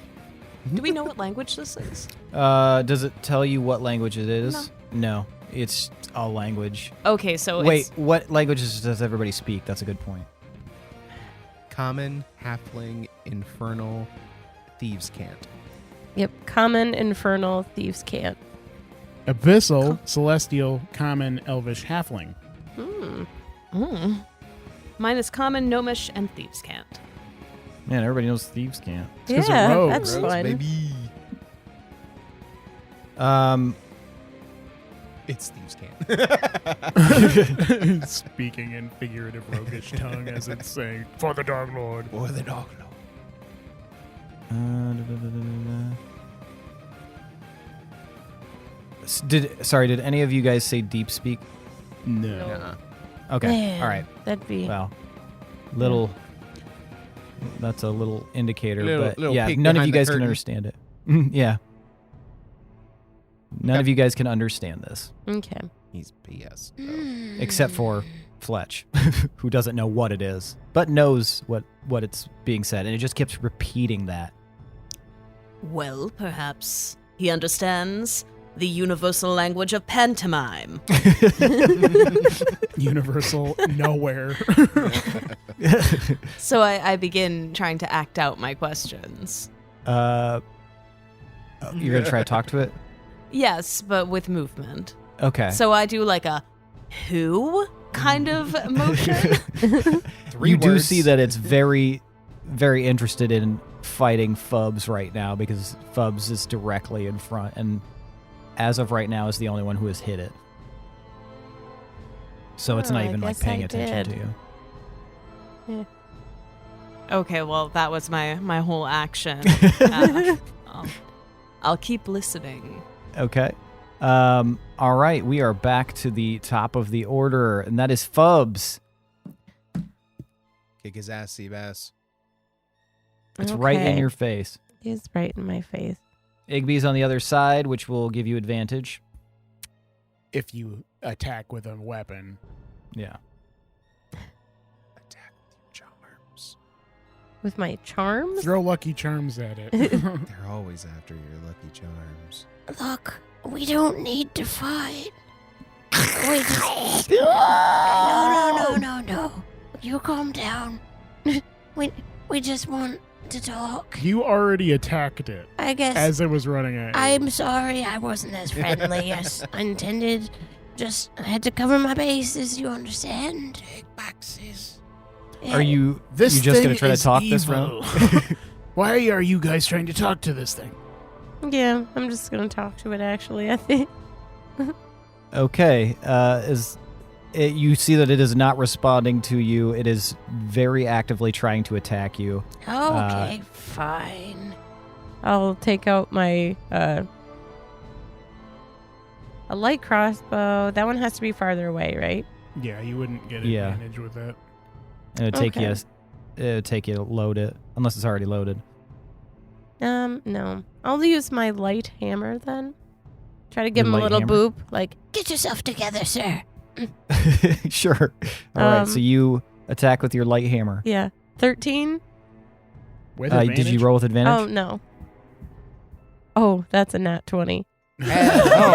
Do we know what language this is? Does it tell you what language it is? No. It's a language. Okay, so Wait, it's... what languages does everybody speak? That's a good point. Common, halfling, infernal, thieves can't. Yep. Common, infernal, thieves can't. Abyssal, celestial, common, elvish, halfling. Mine is common, gnomish, and thieves can't. Man, everybody knows thieves can't. It's 'cause of Yeah, rogues. that's Rogues, fun. baby. It's thieves can't. Speaking in figurative roguish tongue as it's saying, for the Dark Lord. Or the Dark Lord. Did any of you guys say deep speak? No. Nuh-uh. Okay. Man, All right. That'd be. Well, little. That's a little indicator, but Little yeah, peek none of behind you the guys can curtain. understand it. Yeah. None of you guys can understand this, Okay. He's BS. except for Fletch, who doesn't know what it is, but knows what it's being said, and it just keeps repeating that. Well, perhaps he understands the universal language of pantomime. Universal nowhere. So I begin trying to act out my questions. You're gonna try to talk to it? Yes, but with movement. Okay. So I do like a who kind of motion. You do words. see that it's very, very interested in fighting Fubs right now because Fubs is directly in front, and as of right now is the only one who has hit it. So it's not Oh, I even like guess paying I attention did. to you. Okay, well, that was my whole action. I'll keep listening. Okay. All right, we are back to the top of the order, and that is Fubs. Kick his ass, Seabass. It's right in Okay. your face. It's right in my face. Igby's on the other side, which will give you advantage. If you attack with a weapon. Yeah. Attack with your charms. With my charms? Throw lucky charms at it. They're always after your lucky charms. Look, we don't need to fight. We just... No. You calm down. We just want to talk. You already attacked it I guess. as it was running at you. I'm sorry I wasn't as friendly as I intended. Just, I had to cover my bases, you understand? Big boxes. Are you This you just thing going to try to is talk this evil. round? Why are you guys trying to talk to this thing? Yeah, I'm just gonna talk to it. Actually, I think. Okay. You see that it is not responding to you. It is very actively trying to attack you. Okay, fine. I'll take out my a light crossbow. That one has to be farther away, right? Yeah, you wouldn't get Yeah. advantage with that. And Okay. it'll take you to load it, unless it's already loaded. No. I'll use my light hammer then. Try to give Your him a light little hammer? boop, like Get yourself together, sir. Sure. All right. So Um, you attack with your light hammer. yeah. 13. With advantage? Did you roll with Oh advantage? no. Oh, that's a nat 20. Oh,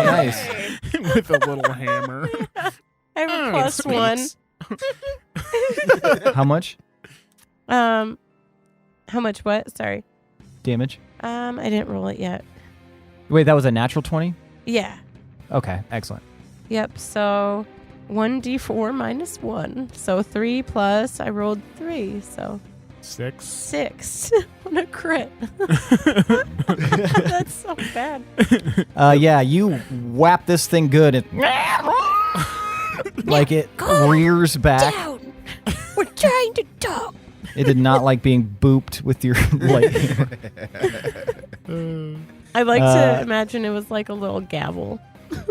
nice. With a little hammer. I have a Oh, plus sweet. 1. How much How much? What? Sorry. damage? I didn't roll it yet. Wait, that was a natural 20? Yeah. Okay, excellent. Yep. So 1d4 minus 1. So 3 plus. I rolled 3. So 6. 6 on a crit. That's so bad. Yeah, you whap this thing good. And like it Calm rears back. Down. We're trying to talk. It did not like being booped with your light hammer. I like Uh, to imagine it was like a little gavel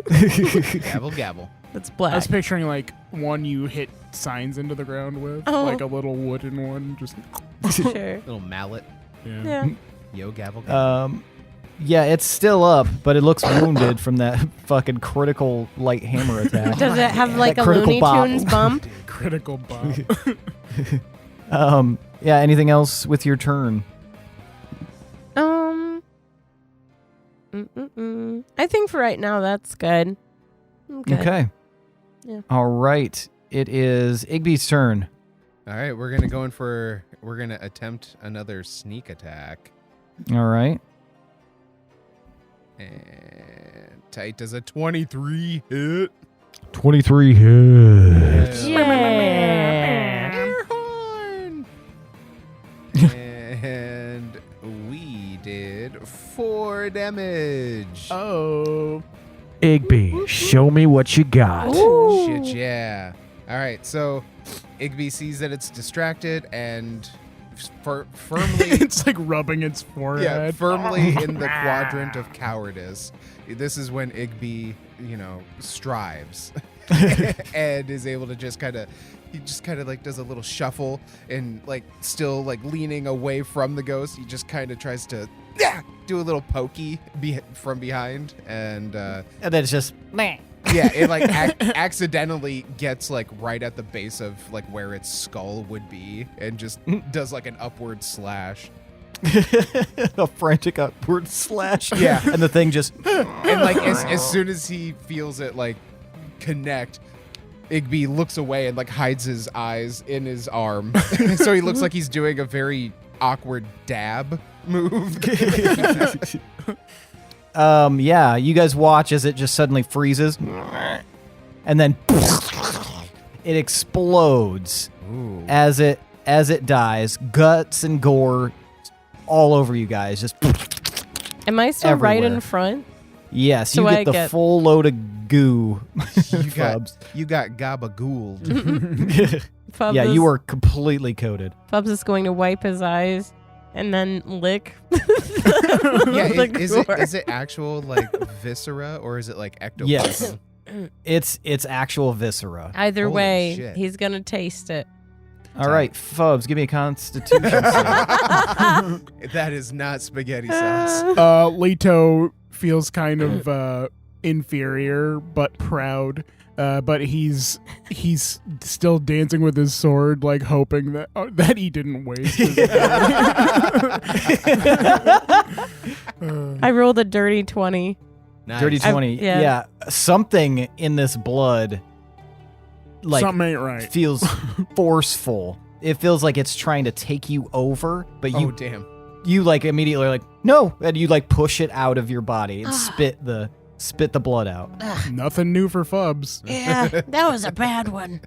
Gavel, gavel. that's I black. was picturing like one you hit signs into the ground with, Oh. like a little wooden one. Just Sure. Little mallet. yeah. Yeah. Yo, gavel, gavel. Yeah, it's still up, but it looks wounded from that fucking critical light hammer attack. Does it have like That a critical Looney bop. Tunes bump? Critical bump. Yeah, anything else with your turn? I think for right now that's good. I'm good. Okay. Yeah. All right. It is Igby's turn. All right, we're gonna attempt another sneak attack. All right. And tight does a 23 hit. 23 hits. And we did 4 damage. Oh. Igby, show me what you got. Shit, yeah. All right, so Igby sees that it's distracted and firmly It's like rubbing its forehead. firmly in the quadrant of cowardice. This is when Igby, strives and is able to just kind of like does a little shuffle and like still like leaning away from the ghost. He just kind of tries to do a little pokey from behind and And then it's just, meh. yeah, it like accidentally gets like right at the base of like where its skull would be and just does like an upward slash. A frantic upward slash. Yeah. And the thing just, And like as soon as he feels it like connect, Igby looks away and like hides his eyes in his arm. So he looks like he's doing a very awkward dab move. yeah, you guys watch as it just suddenly freezes. And then it explodes Ooh. as it dies. Guts and gore all over you guys. Just Am I still right Everywhere. in front? yes, So you I get the get- full load of goo. You got gabagooled. Fubs Yeah, is, you are completely coated. Fubs is going to wipe his eyes and then lick. Yeah, the gore. is it actual like viscera or is it like ectoplasm? Yes. It's actual viscera. Either Holy way, shit. he's gonna taste it. All right, Fubs, give me a constitution save. That is not spaghetti sauce. Leto feels kind of inferior but proud. But he's still dancing with his sword, like hoping that he didn't waste his I rolled a dirty 20. Nice. Dirty 20. yeah. Yeah, something in this blood like Something ain't right. feels forceful. it feels like it's trying to take you over, but Oh, damn. you like immediately are like, no, and you like push it out of your body and spit the blood out. Nothing new for Fubs. Yeah, that was a bad one.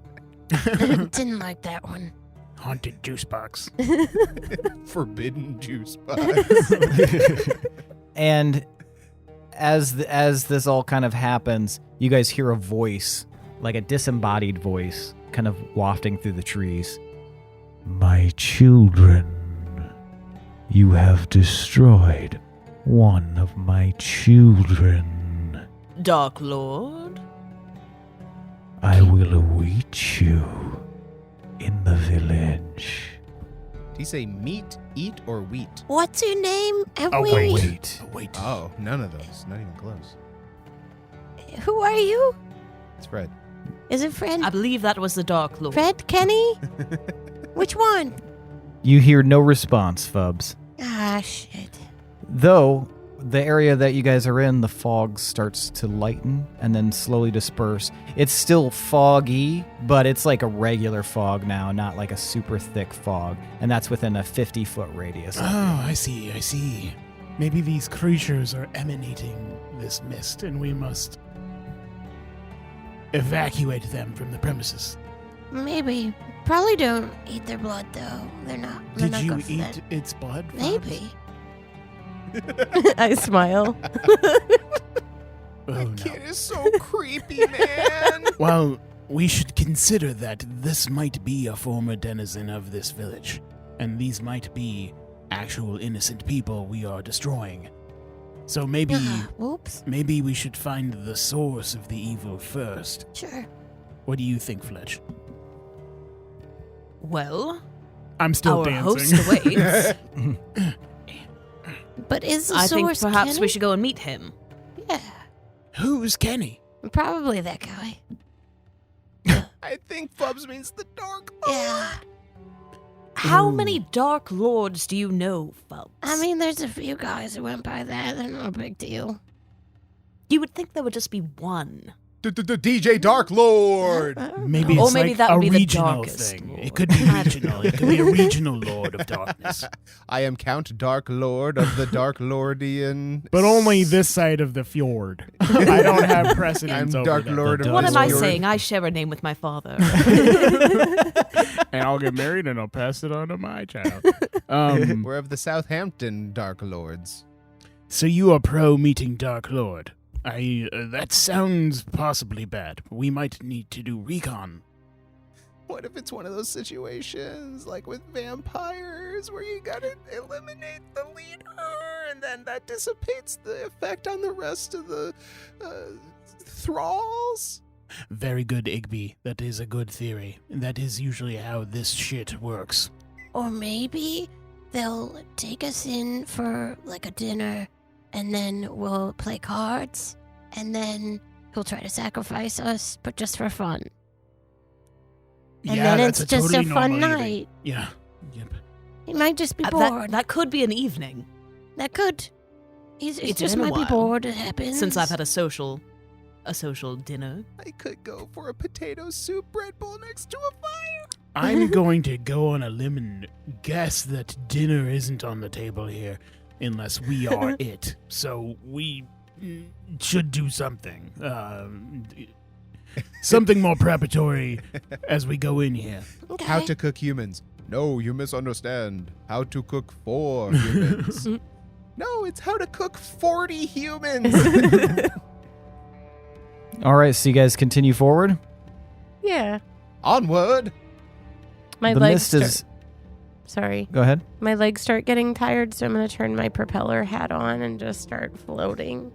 Didn't like that one. Haunted juice box. Forbidden juice box. And as this all kind of happens, you guys hear a voice, like a disembodied voice, kind of wafting through the trees. My children, you have destroyed one of my children. Dark Lord? I will await you in the village. Do you say meat, eat, or wheat? What's your name? And Wait. Oh, none of those. Not even close. Who are you? It's Fred. Is it Fred? I believe that was the Dark Lord. Fred? Kenny? Which one? You hear no response, Fubs. Ah, shit. Though, the area that you guys are in, the fog starts to lighten and then slowly disperse. It's still foggy, but it's like a regular fog now, not like a super thick fog. And that's within a 50-foot radius. Oh, I see. Maybe these creatures are emanating this mist, and we must evacuate them from the premises. Maybe. Probably don't eat their blood, though. They're not Did you good for eat that. its blood? Fubs? Maybe. I smile. Oh, no. Kid is so creepy, man. Well, we should consider that this might be a former denizen of this village, and these might be actual innocent people we are destroying. So maybe Whoops. maybe we should find the source of the evil first. Sure. What do you think, Fletch? Well, I'm still our dancing. host awaits. But is the I think source perhaps Kenny? we should go and meet him. Yeah. Who's Kenny? Probably that guy. I think Fubs means the dark Lord. Yeah. How Ooh. many Dark Lords do you know, Fubs? I mean, there's a few guys who went by that. They're no big deal. you would think there would just be one. DJ Dark Lord. Maybe Or it's maybe like that a would be the regional darkest thing. lord. It could be regional. It could be a regional lord of darkness. I am Count Dark Lord of the Dark Lordian. But only this side of the fjord. I don't have precedence I'm over Dark that. Lord of What this am I fjord. saying? I share a name with my father. And I'll get married and I'll pass it on to my child. We're of the Southampton Dark Lords. So you are pro meeting Dark Lord. That sounds possibly bad. We might need to do recon. What if it's one of those situations like with vampires where you gotta eliminate the leader and then that dissipates the effect on the rest of the thralls? Very good, Igby. That is a good theory. That is usually how this shit works. Or maybe they'll take us in for like a dinner, and then we'll play cards, and then he'll try to sacrifice us, but just for fun. And then that's it's just totally a fun normal Igby. night. Yeah. Yep. He might just be bored. that could be an evening. That could. He It's just been a might be while bored. It happens. Since I've had a social dinner. I could go for a potato soup bread bowl next to a fire. I'm going to go on a limb and guess that dinner isn't on the table here unless we are it. So we should do something. Something more preparatory as we go in here. Okay. How to cook humans. No, you misunderstand. How to cook for humans. No, it's how to cook 40 humans. All right, so you guys continue forward. Yeah. Onward. My The legs mist is. Sorry. Go ahead. My legs start getting tired, so I'm going to turn my propeller hat on and just start floating.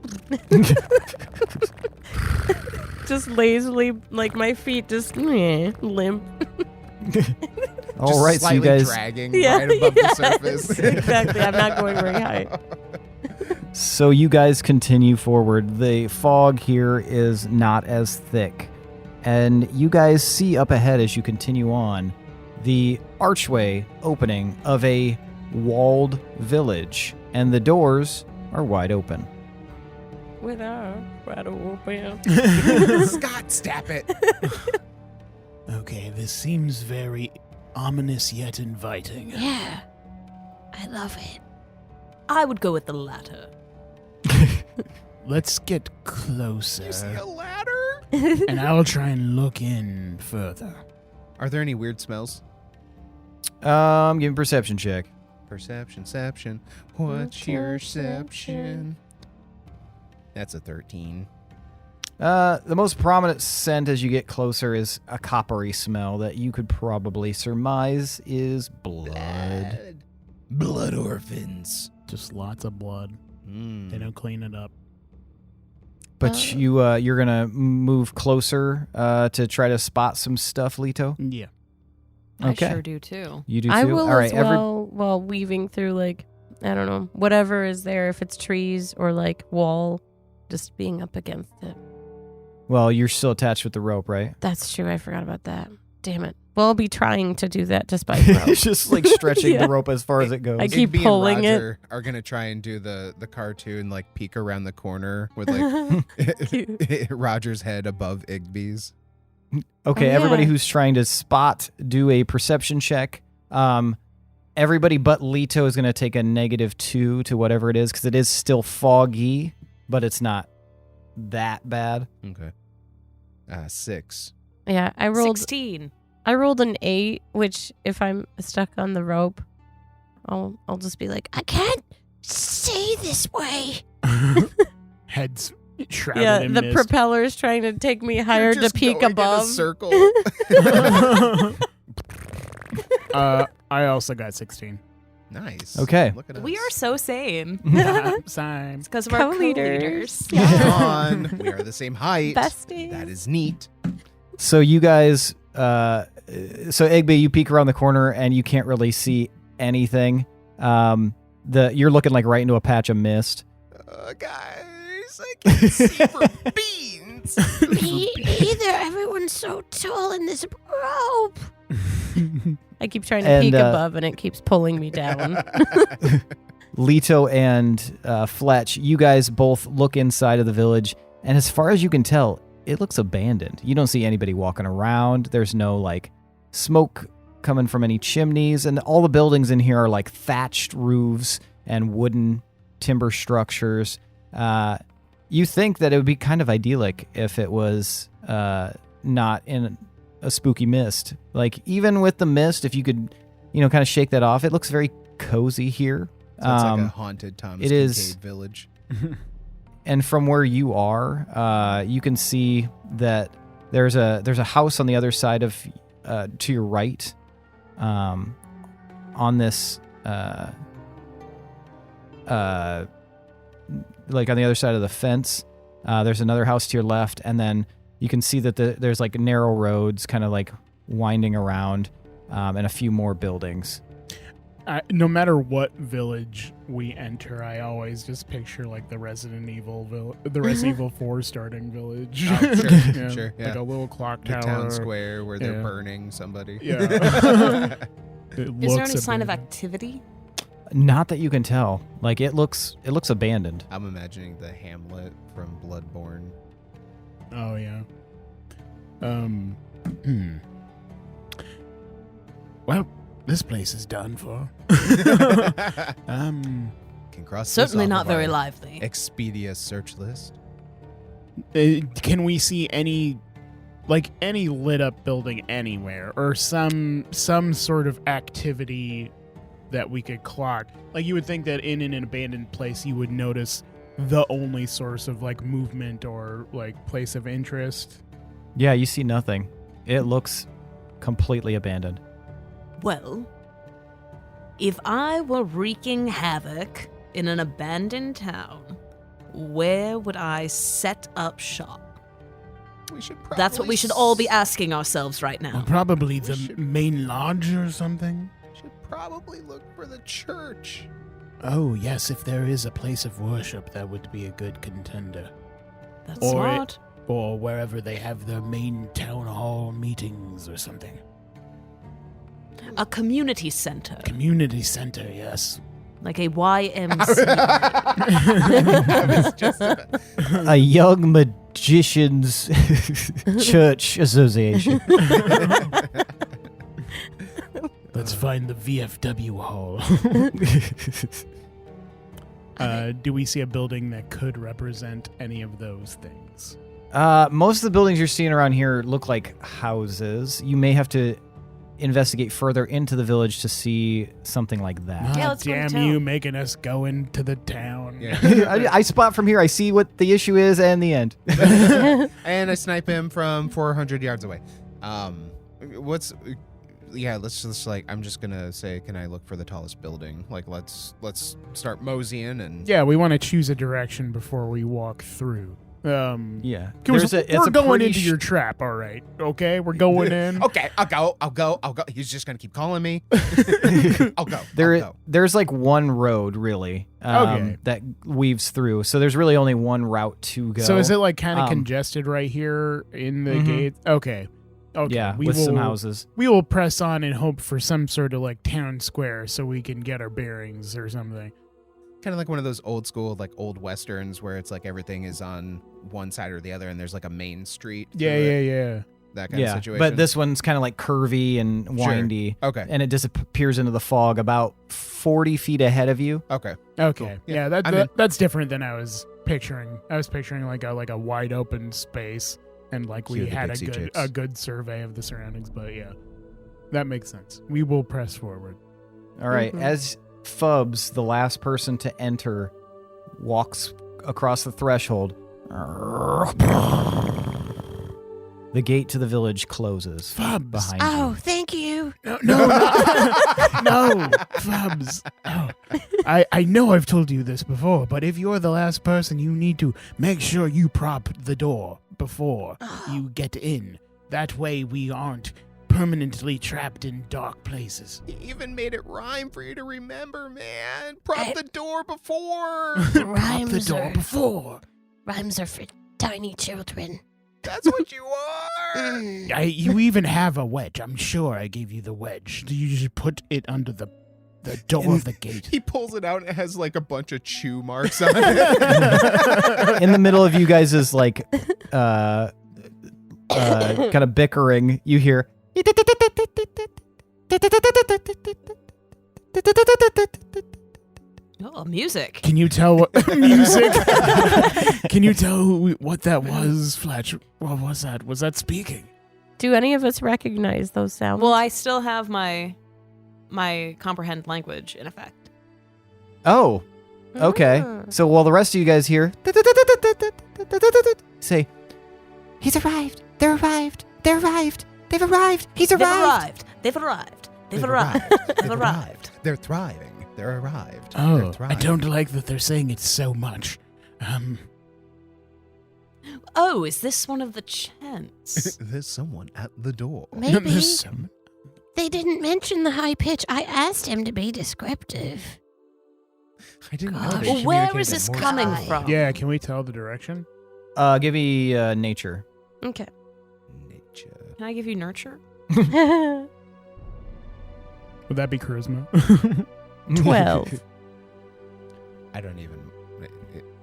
Just lazily, like my feet just limp. All right, so you slightly guys. dragging Yeah, right above the yes, surface. exactly. I'm not going very high. So you guys continue forward. The fog here is not as thick. And you guys see up ahead as you continue on the archway opening of a walled village. And the doors are wide open. Without wide open. Scott, stop it. Okay, this seems very ominous yet inviting. Yeah. I love it. I would go with the latter. Let's get closer. You see a ladder? And I'll try and look in further. Are there any weird smells? Give me a perception check. Perception. What's your perception? That's a 13. The most prominent scent as you get closer is a coppery smell that you could probably surmise is blood. Blood orphans. Just lots of blood. They don't clean it up. But you're gonna move closer to try to spot some stuff, Leto. Yeah. Okay. I sure do too. You do too. I will All right. as well while weaving through like, I don't know, whatever is there, if it's trees or like wall, just being up against it. Well, you're still attached with the rope, right? That's true. I forgot about that. Damn it. Well, I'll be trying to do that despite rope. It's just like stretching Yeah. the rope as far as it goes. I keep Igby and pulling it. Roger are gonna try and do the cartoon, like peek around the corner with like Roger's head above Igby's. Okay, Oh, yeah. everybody who's trying to spot, do a perception check. Everybody but Leto is going to take a -2 to whatever it is, because it is still foggy, but it's not that bad. Okay. 6. Yeah, I rolled 16. I rolled an 8, which if I'm stuck on the rope, I'll just be like, I can't see this way. Heads shrouded yeah, in the mist. propeller's trying to take me higher You're to just peek going in a above. circle. I also got 16. Nice. Okay. Look at us. We are so same. Same. It's because of our Co-leaders. co-leaders. Come on. We are the same height. Besties. That is neat. So you guys, so Igby, you peek around the corner and you can't really see anything. You're looking like right into a patch of mist. Guys, I can't see for beans. Me either. Everyone's so tall in this rope. I keep trying to And, peek above and it keeps pulling me down. Leto and Fletch, you guys both look inside of the village, and as far as you can tell, it looks abandoned. You don't see anybody walking around. There's no like smoke coming from any chimneys, and all the buildings in here are like thatched roofs and wooden timber structures. You think that it would be kind of idyllic if it was not in a spooky mist. Like even with the mist, if you could, kind of shake that off, it looks very cozy here. So it's like a haunted Thomas it Kincaid is- village. And from where you are, you can see that there's a house on the other side of to your right, on this like on the other side of the fence. There's another house to your left, and then you can see that there's like narrow roads, kind of like winding around, and a few more buildings. No matter what village we enter, I always just picture like the Resident Evil the Resident Evil 4 starting village. Oh, sure, Yeah, sure, yeah. Like a little clock The tower. town square where they're Yeah. burning somebody. Yeah. It Is there looks any sign of abandoned. activity? Not that you can tell. Like it looks abandoned. I'm imagining the Hamlet from Bloodborne. Oh yeah. Well, this place is done for. Can cross this Certainly off not of very our lively. Expedia search list. Can we see any lit up building anywhere, or some sort of activity that we could clock? Like you would think that in an abandoned place you would notice the only source of like movement or like place of interest. Yeah, you see nothing. It looks completely abandoned. Well, if I were wreaking havoc in an abandoned town, where would I set up shop? We should probably That's what we should all be asking ourselves right now. Probably the should- main lodge or something. should probably look for the church. Oh yes, if there is a place of worship, that would be a good contender. That's Or smart. Or wherever they have their main town hall meetings or something. A community center, Community center, yes. like a YMCA. I was just about- A young magicians church association. Let's find the VFW hall. Do we see a building that could represent any of those things? Most of the buildings you're seeing around here look like houses. You may have to investigate further into the village to see something like that. Yeah, let's go to damn town. you, making us go into the town. Yeah. I spot from here. I see what the issue is and the end. And I snipe him from 400 yards away. Let's just like, I'm just gonna say, can I look for the tallest building? Like, let's start moseying and Yeah, we want to choose a direction before we walk through. Yeah. We're going into your trap, all right? Okay, we're going in. Okay, I'll go. He's just gonna keep calling me. I'll go. There's like one road really Okay. that weaves through. So there's really only one route to go. So is it like kind of Um, congested right here in the Mhm. gate? Okay. Yeah, we with will, some houses. We will press on and hope for some sort of like town square so we can get our bearings or something. Kind of like one of those old school, like old westerns where it's like everything is on one side or the other, and there's like a main street. through it, Yeah. That kind of situation. But this one's kind of like curvy and windy. Okay. And it disappears into the fog about 40 feet ahead of you. Okay. Okay. Cool. Yeah, I'm in. that's different than I was picturing. I was picturing like a wide open space and like we Cue the had Dixie Chicks. a good survey of the surroundings, but yeah. That makes sense. We will press forward. All right. Mhm. As Fubs, the last person to enter, walks across the threshold, the gate to the village closes Fubs. behind Oh, you. thank you. No, no, Fubs. Oh. I know I've told you this before, but if you're the last person, you need to make sure you prop the door before you get in. That way we aren't permanently trapped in dark places. He even made it rhyme for you to remember, man. Prop the door before. Prop the Rhymes door are, before. rhymes are for tiny children. That's what you are. Mm. You even have a wedge. I'm sure I gave you the wedge. You just put it under the door of the gate. He pulls it out and it has like a bunch of chew marks on it. In the middle of you guys is like kind of bickering. You hear Oh, music. Can you tell what music? Can you tell what that was, Fletch? What was that? Was that speaking? Do any of us recognize those sounds? Well, I still have my comprehend language in effect. Oh, okay. Ah. So while the rest of you guys hear say, He's arrived. They're arrived. They're arrived. They've arrived. He's arrived. They've arrived. They've arrived. They're thriving. They're arrived. They're Oh, I thriving. don't like that they're saying it so much. Oh, is this one of the chants? There's someone at the door. Maybe there's some- they didn't mention the high pitch. I asked him to be descriptive. I didn't know. Gosh. they Well, where is communicated this more coming time. from? Yeah, can we tell the direction? give me nature. Okay. Nature. Can I give you nurture? Would that be charisma? 12. I don't even.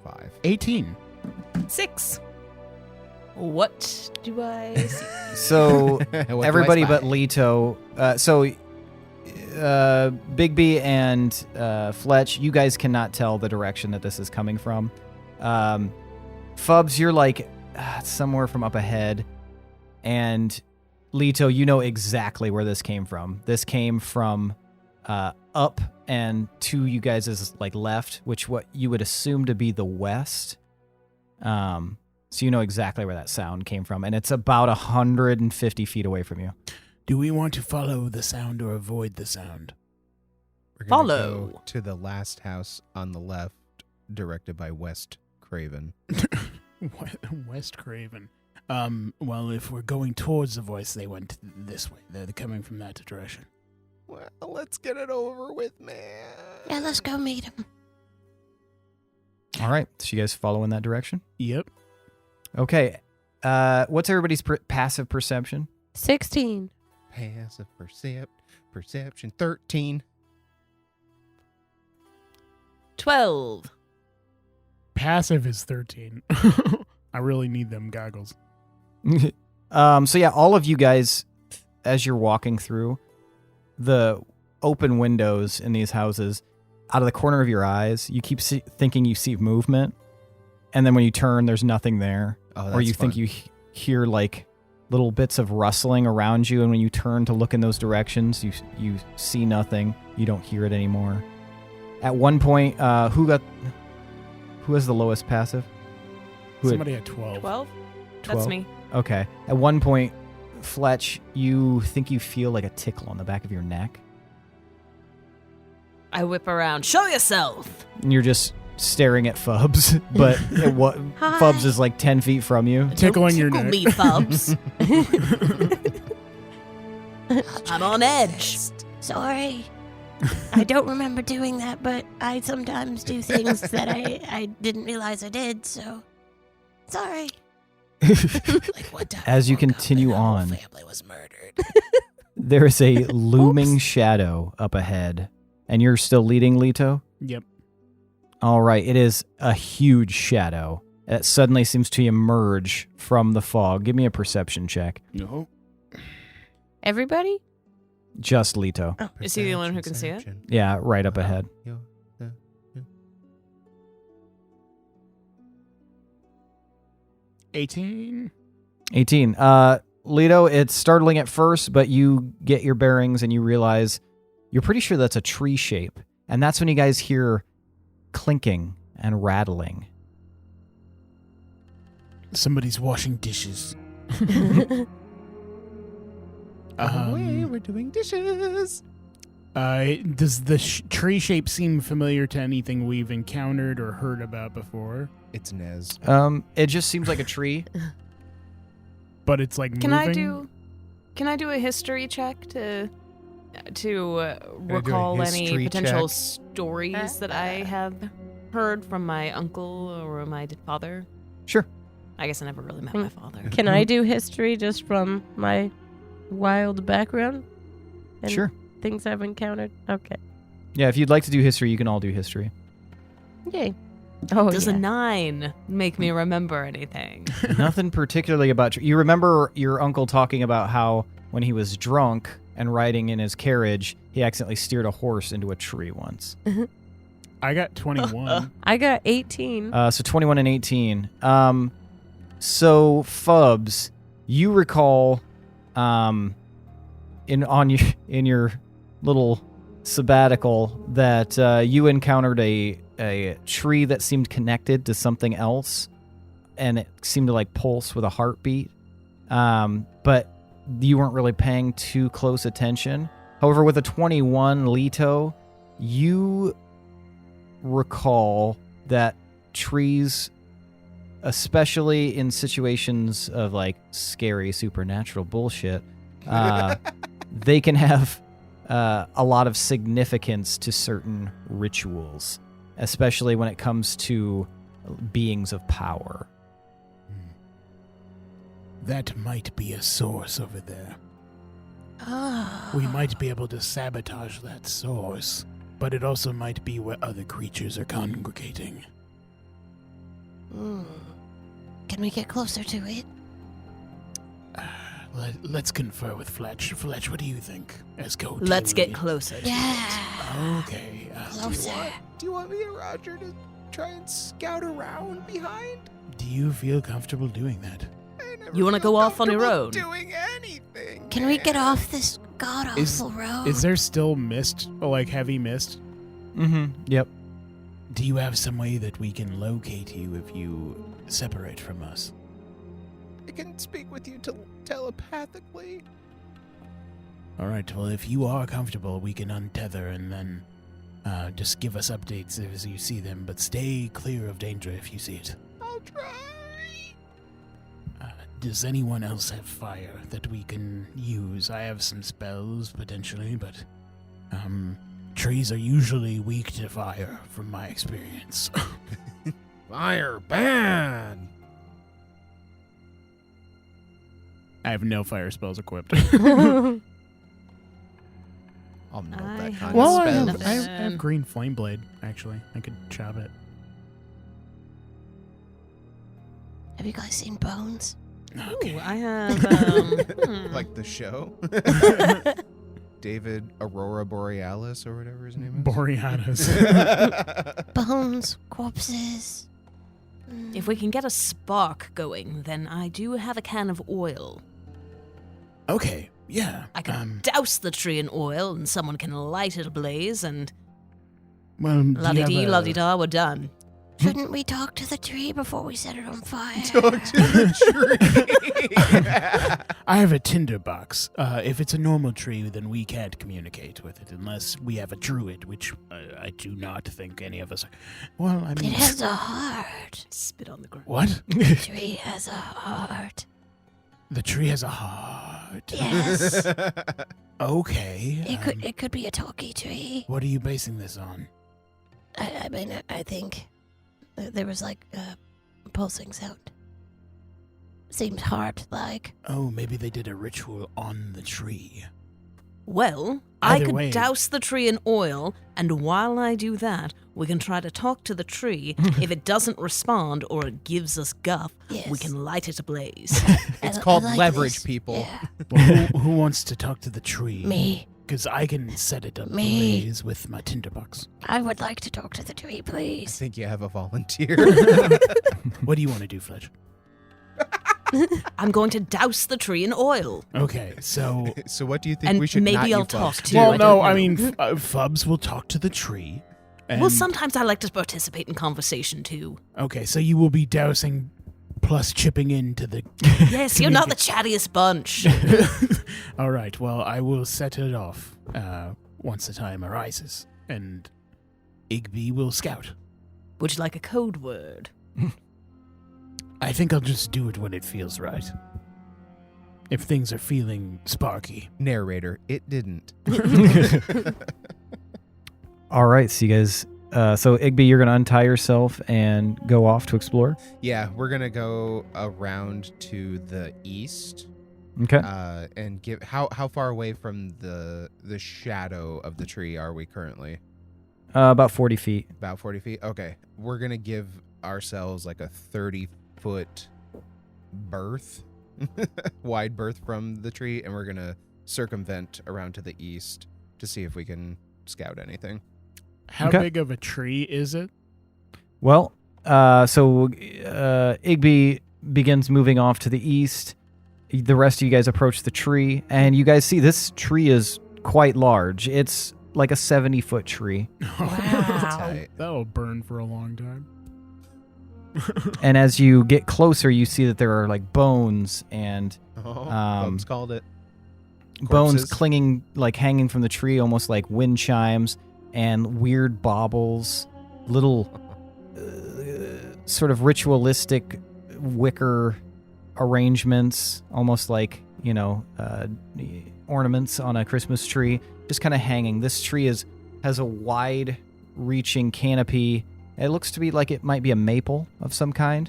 5. 18. 6. What do I see? So What do I everybody spy? but Leto. Big B and Fletch, you guys cannot tell the direction that this is coming from. Fubs, you're like somewhere from up ahead, and Leto, you know exactly where this came from. This came from up and to you guys is like left, which what you would assume to be the west. So you know exactly where that sound came from, and it's about 150 feet away from you. Do we want to follow the sound or avoid the sound? We're gonna Follow. go to the last house on the left, directed by West Craven. West Craven. Well, if we're going towards the voice, they went this way. They're coming from that direction. Well, let's get it over with, man. Yeah, let's go meet him. All right, so you guys follow in that direction. Yep. Okay. What's everybody's passive perception? 16. Passive perception 13. 12. Passive is 13. I really need them goggles. So yeah, all of you guys, as you're walking through, the open windows in these houses. Out of the corner of your eyes, you keep thinking you see movement, and then when you turn, there's nothing there. Oh, Or you think you hear like little bits of rustling around you, and when you turn to look in those directions, you see nothing. You don't hear it anymore. At one point, who has the lowest passive? Somebody at 12. 12? 12? That's me. Okay. At one point, Fletch, you think you feel like a tickle on the back of your neck. I whip around. Show yourself! And you're just staring at Fubs, but Fubs is like 10 feet from you. Tickling your Tickle neck. me, Fubs. I'm on edge. Sorry. I don't remember doing that, but I sometimes do things that I didn't realize I did, so sorry. Like one time As you I woke up continue and the whole on. family was murdered. There is a looming shadow up ahead. And you're still leading, Leto? Yep. All right. It is a huge shadow that suddenly seems to emerge from the fog. Give me a perception check. No. Everybody? Just Leto. Oh. Is he the only one who can see it? Perception. Yeah, right up ahead. 18. 18. Leto, it's startling at first, but you get your bearings and you realize you're pretty sure that's a tree shape. And that's when you guys hear clinking and rattling. Somebody's washing dishes. We're doing dishes. Does the tree shape seem familiar to anything we've encountered or heard about before? It's Nez. It just seems like a tree. But it's like Can moving? I do a history check to recall any history potential check? stories that I have heard from my uncle or my father? Sure. I guess I never really met my father. Can I do history just from my wild background? And Sure. Things I've encountered? Okay. Yeah, if you'd like to do history, you can all do history. Yay. Oh, Does yeah. a 9 make me remember anything? Nothing particularly about you. Remember your uncle talking about how when he was drunk and riding in his carriage, he accidentally steered a horse into a tree once. I got 21. I got 18. So 21 and 18. So Fubs, you recall, in your little sabbatical that you encountered a tree that seemed connected to something else, and it seemed to like pulse with a heartbeat. But you weren't really paying too close attention. However, with a 21, Leto, you recall that trees, especially in situations of like scary supernatural bullshit, they can have a lot of significance to certain rituals, especially when it comes to beings of power. That might be a source over there. Oh. We might be able to sabotage that source, but it also might be where other creatures are congregating. Mm. Can we get closer to it? Let's confer with Fletch. Fletch, what do you think? As go-to Let's get lead? closer. Yeah. Okay. Closer. Do you want me and Roger to try and scout around behind? Do you feel comfortable doing that? I never You wanna feel go off on your comfortable own? Doing anything. Can we get man. off this god-awful road? Is there still mist, like heavy mist? Mm-hmm. Yep. Do you have some way that we can locate you if you separate from us? I can speak with you telepathically. All right, well, if you are comfortable, we can untether and then just give us updates as you see them, but stay clear of danger if you see it. I'll try. Does anyone else have fire that we can use? I have some spells, potentially, but trees are usually weak to fire, from my experience. Fire ban. I have no fire spells equipped. I'll melt I that have kind Well, of I spell. have, I have green flame blade, actually. I could chop it. Have you guys seen Bones? Okay. Ooh, I have. Like the show. David Aurora Borealis or whatever his name is. Borealis. Bones, corpses. If we can get a spark going, then I do have a can of oil. Okay, yeah. I can douse the tree in oil, and someone can light it ablaze, and Well, la-di-dee, la-di-da, we're done. Shouldn't we talk to the tree before we set it on fire? Talk to the tree. I have a tinderbox. If it's a normal tree, then we can't communicate with it unless we have a druid, which I do not think any of us are. Well, I mean... It has a heart. Spit on the ground. What? The tree has a heart. The tree has a heart. Yes. Okay. It could be a talkie tree. What are you basing this on? I mean, I think there was like a pulsing sound. Seems heart-like. Oh, maybe they did a ritual on the tree. Well, I Either could way. douse the tree in oil, and while I do that, we can try to talk to the tree. If it doesn't respond or it gives us guff, Yes. we can light it ablaze. It's I called like leverage, this. people. Yeah. Well, who wants to talk to the tree? Me. Because I can set it up Me. blaze with my tinderbox. I would like to talk to the tree, I please. think you have a volunteer. What do you want to do, Fletch? I'm going to douse the tree in oil. Okay, so... So what do you think And we should maybe not I'll you talk folks to- do? Well, I no, don't I know. mean, Fubs will talk to the tree. And, Well, sometimes I like to participate in conversation too. Okay, so you will be dousing plus chipping into the... Yes, you're not the chattiest bunch. All right, well, I will set it off once the time arises, and Igby will scout. Would you like a code word? I think I'll just do it when it feels right. If things are feeling sparky. Narrator, it didn't. All right, so you guys. So Igby, you're gonna untie yourself and go off to explore. Yeah, we're gonna go around to the east. Okay. And give how far away from the shadow of the tree are we currently? About 40 feet. About 40 feet. Okay, we're gonna give ourselves like a 30-foot berth, wide berth from the tree, and we're gonna circumvent around to the east to see if we can scout anything. How Okay. big of a tree is it? Well, so Igby begins moving off to the east. The rest of you guys approach the tree, and you guys see this tree is quite large. It's like a 70-foot tree. Wow. Tight. That'll burn for a long time. And as you get closer, you see that there are like bones and Oh, Um, Bubs called it. bones Corpses. clinging, like hanging from the tree, almost like wind chimes, and weird baubles, little sort of ritualistic wicker arrangements, almost like, ornaments on a Christmas tree, just kind of hanging. This tree has a wide-reaching canopy. It looks to be like it might be a maple of some kind.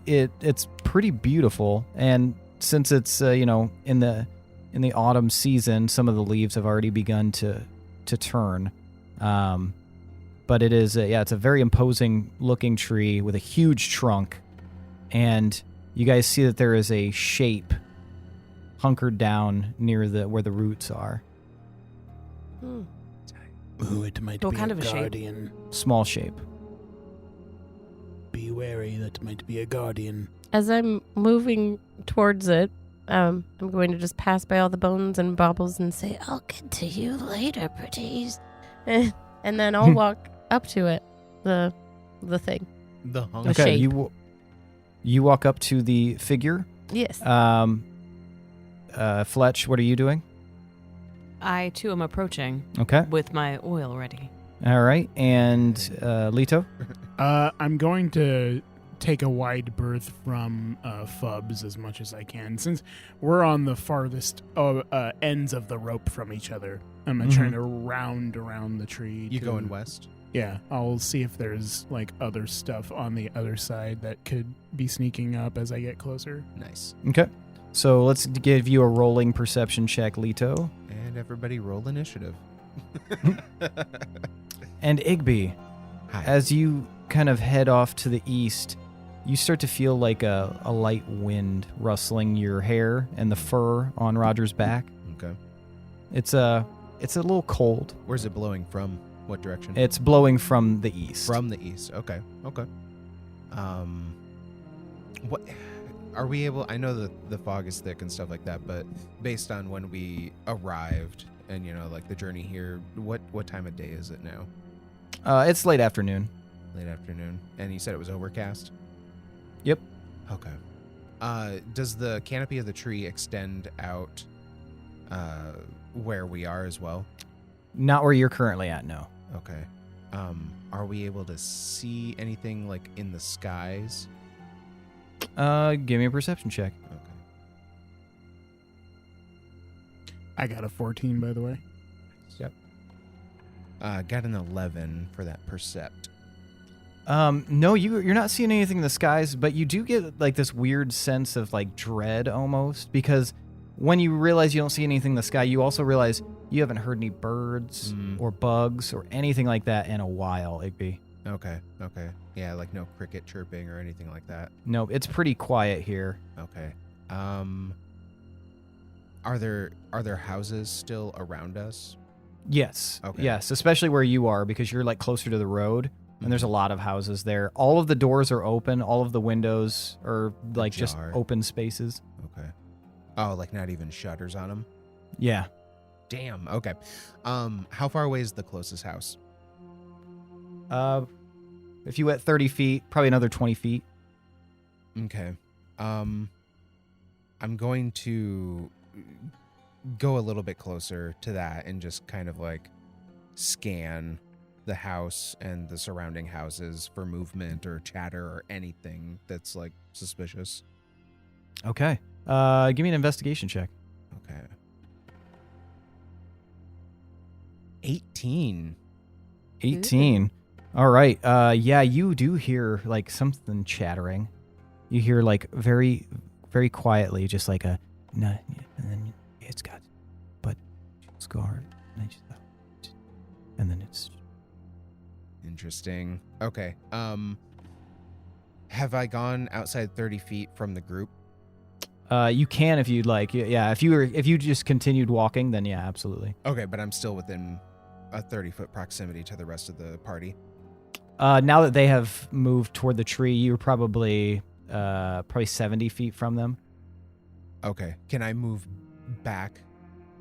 It's pretty beautiful, and since it's in the autumn season, some of the leaves have already begun to turn. But it is it's a very imposing looking tree with a huge trunk, and you guys see that there is a shape hunkered down near where the roots are. Hmm. Ooh, it might What be kind a of a shape? guardian. Small shape. Be wary, that might be a guardian. As I'm moving towards it, I'm going to just pass by all the bones and baubles and say, I'll get to you later, pretties. and then I'll walk up to it, the thing. The hunk. Okay, shape. you walk up to the figure. Yes. Fletch, what are you doing? I too am approaching Okay. with my oil ready. All right. And Lito? I'm going to take a wide berth from Fubs as much as I can. Since we're on the farthest ends of the rope from each other, I'm trying to round around the tree. You to- going west? Yeah, I'll see if there's like other stuff on the other side that could be sneaking up as I get closer. Nice. Okay. So let's give you a rolling perception check, Lito. And everybody roll initiative. And Igby, Hi. as you kind of head off to the east, you start to feel like a light wind rustling your hair and the fur on Roger's back. Okay. It's a little cold. Where's it blowing from? What direction? It's blowing from the east. From the east. Okay. What are we able? I know that the fog is thick and stuff like that, but based on when we arrived and like the journey here, what time of day is it now? It's late afternoon. Late afternoon. And you said it was overcast? Yep. Okay. Does the canopy of the tree extend out where we are as well? Not where you're currently at, no. Okay. Are we able to see anything like in the skies? Give me a perception check. Okay. I got a 14, by the way. Yep. Got an 11 for that percept. No, you're not seeing anything in the skies, but you do get like this weird sense of like dread almost, because when you realize you don't see anything in the sky, you also realize you haven't heard any birds or bugs or anything like that in a while, Igby. Okay. Yeah, like no cricket chirping or anything like that. No, it's pretty quiet here. Okay. Are there houses still around us? Yes. Okay. Yes, especially where you are, because you're like closer to the road. And there's a lot of houses there. All of the doors are open. All of the windows are like just Ajar. open spaces. Okay. Oh, like not even shutters on them? Yeah. Damn. Okay. How far away is the closest house? If you went 30 feet, probably another 20 feet. Okay. I'm going to go a little bit closer to that and just kind of like scan the house and the surrounding houses for movement or chatter or anything that's like suspicious. Okay. Give me an investigation check. Okay. 18. 18. All right. Yeah, you do hear like something chattering. You hear like very, very quietly, just like a, no, and then it's got, but it's guard, and then it's. Interesting. Okay. Have I gone outside 30 feet from the group? You can if you'd like. Yeah, if you just continued walking, then yeah, absolutely. Okay, but I'm still within a 30-foot proximity to the rest of the party. Now that they have moved toward the tree, you're probably 70 feet from them. Okay. Can I move back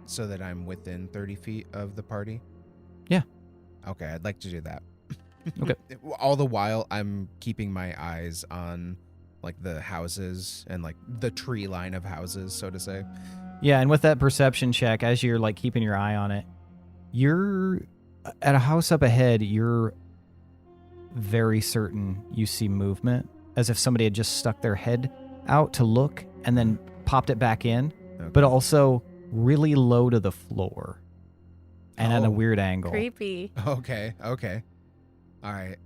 so that I'm within 30 feet of the party? Yeah. Okay, I'd like to do that. Okay. All the while, I'm keeping my eyes on like the houses and like the tree line of houses, so to say. Yeah, and with that perception check, as you're like keeping your eye on it, you're at a house up ahead. You're very certain you see movement, as if somebody had just stuck their head out to look and then popped it back in, Okay. but also really low to the floor and at a Oh. weird angle. Creepy. Okay. All right.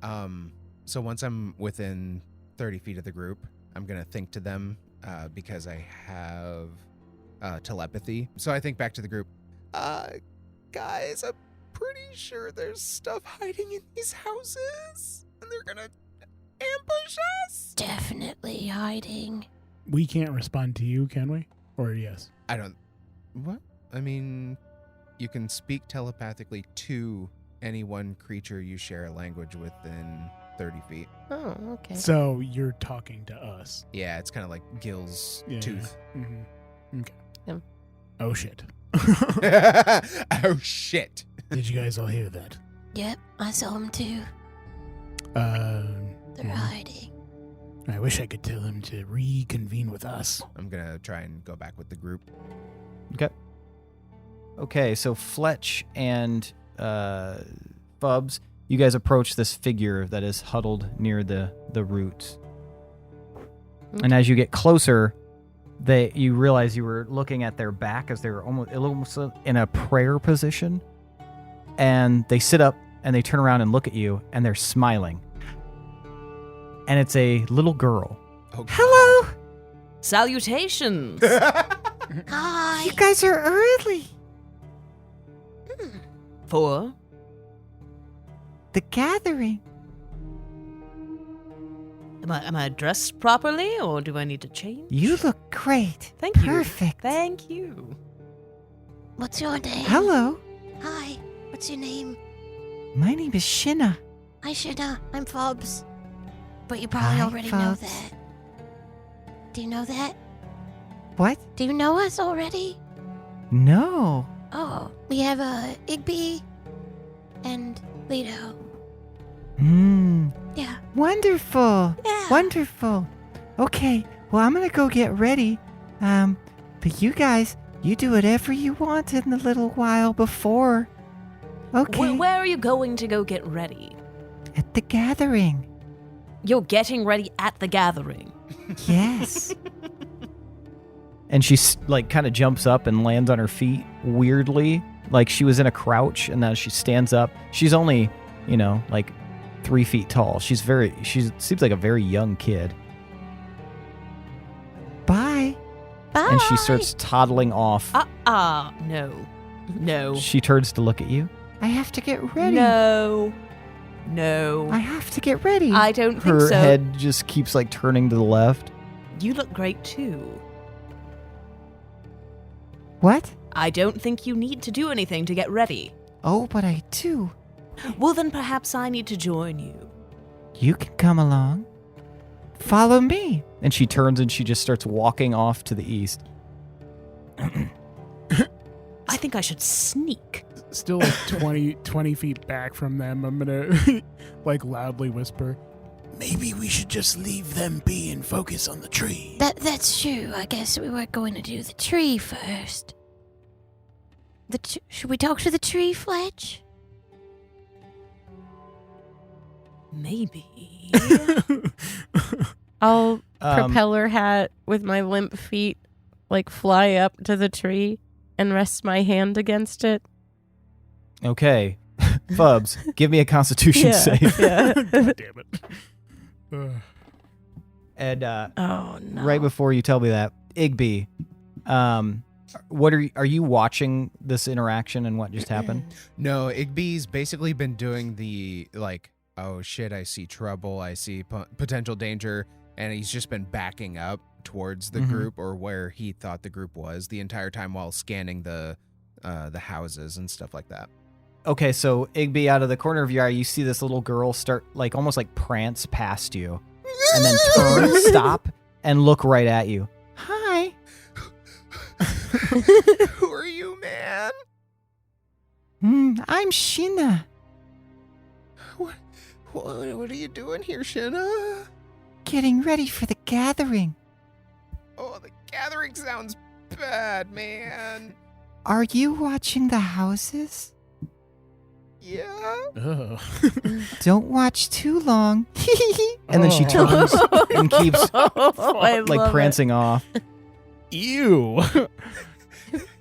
So once I'm within 30 feet of the group, I'm going to think to them because I have telepathy. So I think back to the group. Guys, I'm pretty sure there's stuff hiding in these houses and they're going to ambush us. Definitely hiding. We can't respond to you, can we? Or yes? I don't... What? I mean, you can speak telepathically to any one creature you share a language within 30 feet. Oh, okay. So you're talking to us. Yeah, it's kind of like Gil's Yeah. tooth. Mm-hmm. Okay. Yeah. Oh, shit. Oh, shit. Did you guys all hear that? Yep, I saw them too. They're Mhm. hiding. I wish I could tell him to reconvene with us. I'm going to try and go back with the group. Okay, so Fletch and Fubs, you guys approach this figure that is huddled near the roots. And as you get closer, you realize you were looking at their back as they were almost in a prayer position. And they sit up and they turn around and look at you, and they're smiling. And it's a little girl. Oh, God. Hello! Salutations! Hi. You guys are early. For The gathering. am I dressed properly, or do I need to change? You look great. Thank you. Perfect. Thank you. What's your name? Hello. Hi. What's your name? My name is Shinna. Hi, Shinna. I'm Fobs. But you probably Hi, already know Fobs. that. Do you know that? What? Do you know us already? No. Oh, we have Igby and Lido. Yeah. Wonderful. Yeah. Wonderful. Okay. Well, I'm gonna go get ready. But you guys, you do whatever you want in the little while before. Okay. Where are you going to go get ready? At the gathering. You're getting ready at the gathering. Yes. And she like kind of jumps up and lands on her feet weirdly, like she was in a crouch, and then she stands up. She's only, like 3 feet tall. She seems like a very young kid. Bye. Bye. And she starts toddling off. No. She turns to look at you. I have to get ready. No. I have to get ready. I don't think Her so. head just keeps like turning to the left. You look great too. What? I don't think you need to do anything to get ready. Oh, but I do. Well, then perhaps I need to join you. You can come along. Follow me. And she turns and she just starts walking off to the east. I think I should sneak. Still like 20 feet back from them, I'm gonna like loudly whisper, maybe we should just leave them be and focus on the tree. That's true. I guess we were going to do the tree first. Should we talk to the tree, Fletch? Maybe. I'll propeller hat with my limp feet, like fly up to the tree and rest my hand against it. Okay. Fubs, give me a constitution save. Yeah. God damn it. And Oh no! right before you tell me that, Igby, what are you watching this interaction and what just happened? No, Igby's basically been doing the, like, oh shit, I see trouble, I see potential danger, and he's just been backing up towards the group, or where he thought the group was, the entire time while scanning the houses and stuff like that. Okay, so Igby, out of the corner of your eye, you see this little girl start, like, almost like prance past you, and then turn, stop, and look right at you. Hi. Who are you, man? I'm Shinna. What are you doing here, Shinna? Getting ready for the gathering. Oh, the gathering sounds bad, man. Are you watching the houses? Yeah. Ugh. Don't watch too long. And then she turns and keeps I like love prancing off. Ew.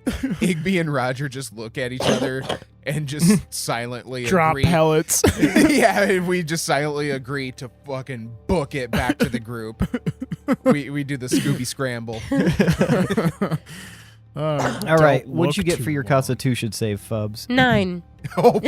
Igby and Roger just look at each other and just silently Drop agree. pellets. Yeah, and we just silently agree to fucking book it back to the group. We do the Scooby Scramble. All right, Don't what'd you look get too for your long. Constitution save, Fubs? 9. Oh,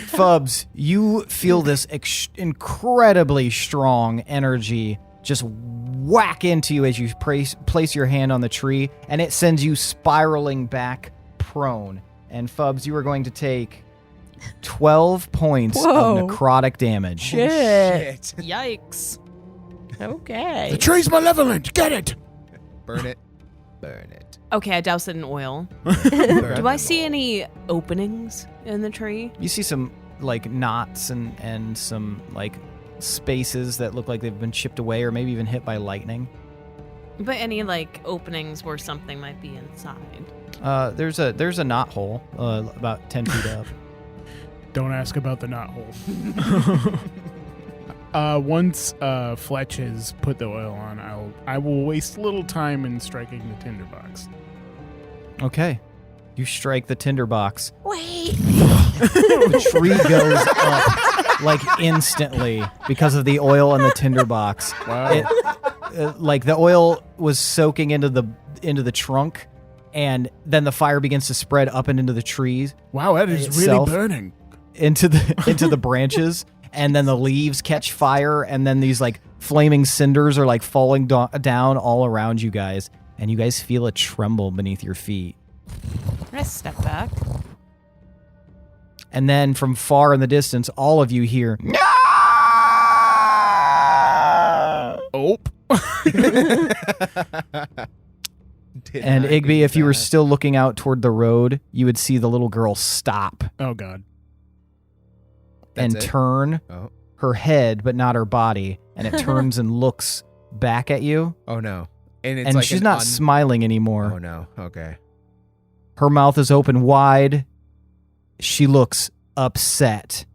Fubs, you feel this incredibly strong energy just whack into you as you place your hand on the tree, and it sends you spiraling back prone. And Fubs, you are going to take 12 points Whoa. of necrotic damage. Shit. Yikes. Okay. The tree's malevolent. Get it. burn it. Burn it. Okay, I doused it in oil. Burn Do I them see all. any openings in the tree? You see some like knots and some like spaces that look like they've been chipped away or maybe even hit by lightning. But any like openings where something might be inside? There's a knot hole about 10 feet up. Don't ask about the knot hole. Once Fletch has put the oil on, I will waste little time in striking the tinderbox. Okay. You strike the tinderbox. Wait. The tree goes up like instantly because of the oil in the tinderbox. Wow. Like the oil was soaking into the trunk, and then the fire begins to spread up and into the trees, Wow, that is itself. really burning. into the branches, and then the leaves catch fire, and then these like flaming cinders are like falling down all around you guys, and you guys feel a tremble beneath your feet I step back. And then from far in the distance, all of you hear, Oh. and Igby, if you were still looking out toward the road, you would see the little girl stop Oh, God. and That's it? turn Oh. her head, but not her body. And it turns and looks back at you. Oh no. And it's And like she's an not smiling anymore. Oh no. Okay. Her mouth is open wide. She looks upset.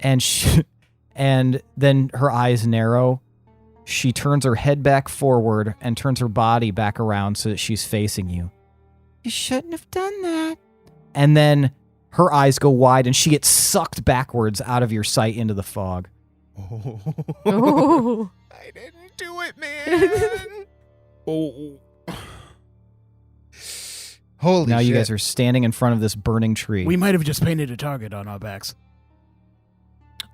And then her eyes narrow. She turns her head back forward and turns her body back around so that she's facing you. You shouldn't have done that. And then her eyes go wide and she gets sucked backwards out of your sight into the fog. Ooh. I didn't do it, man. Oh. Holy Now shit. you guys are standing in front of this burning tree. We might have just painted a target on our backs.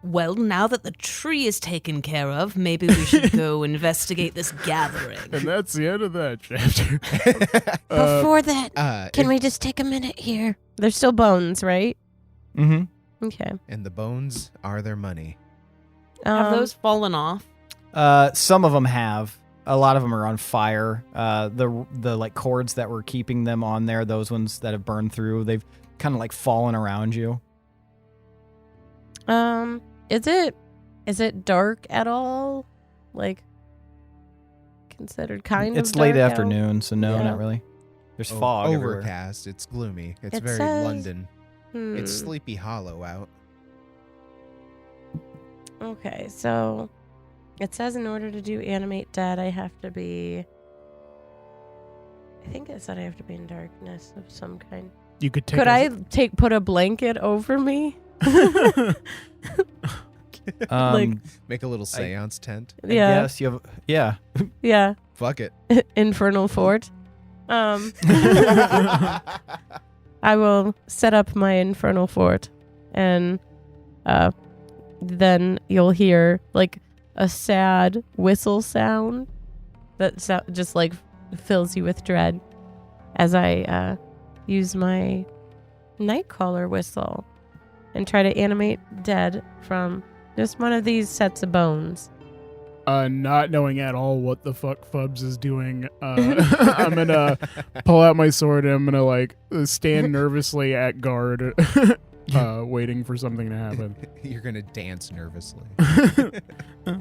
Well, now that the tree is taken care of, maybe we should go investigate this gathering. And that's the end of that chapter. Before that, can if- we just take a minute here? There's still bones, right? Mm-hmm. Okay. And the bones are their money. Have those fallen off? Some of them have. A lot of them are on fire. The like cords that were keeping them on there, those ones that have burned through, they've kind of like fallen around you. Is it dark at all? Like considered kind of It's late dark out? afternoon, so no, Yeah. not really. There's fog everywhere. Overcast. It's gloomy. It's It very says- London. It's Hmm. Sleepy Hollow out. Okay, so it says in order to do animate dead, I have to be. I think it said I have to be in darkness of some kind. You could take Could I put a blanket over me? Like- Make a little seance tent. Yeah, Yes, you have. Yeah. yeah. Fuck it. Infernal fort. I will set up my infernal fort, and then you'll hear like a sad whistle sound that just like fills you with dread as I use my Nightcaller whistle and try to animate dead from just one of these sets of bones. Not knowing at all what the fuck Fubs is doing, I'm gonna pull out my sword and I'm gonna like stand nervously at guard, waiting for something to happen. You're gonna dance nervously.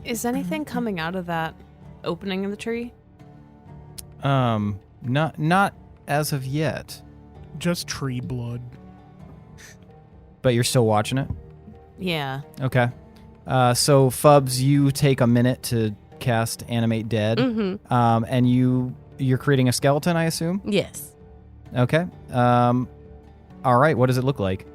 Is anything coming out of that opening in the tree? Not as of yet. Just tree blood. But you're still watching it? Yeah. Okay. So Fubs, you take a minute to cast Animate Dead. Mm-hmm. And you're creating a skeleton, I assume? Yes. Okay. All right, what does it look like?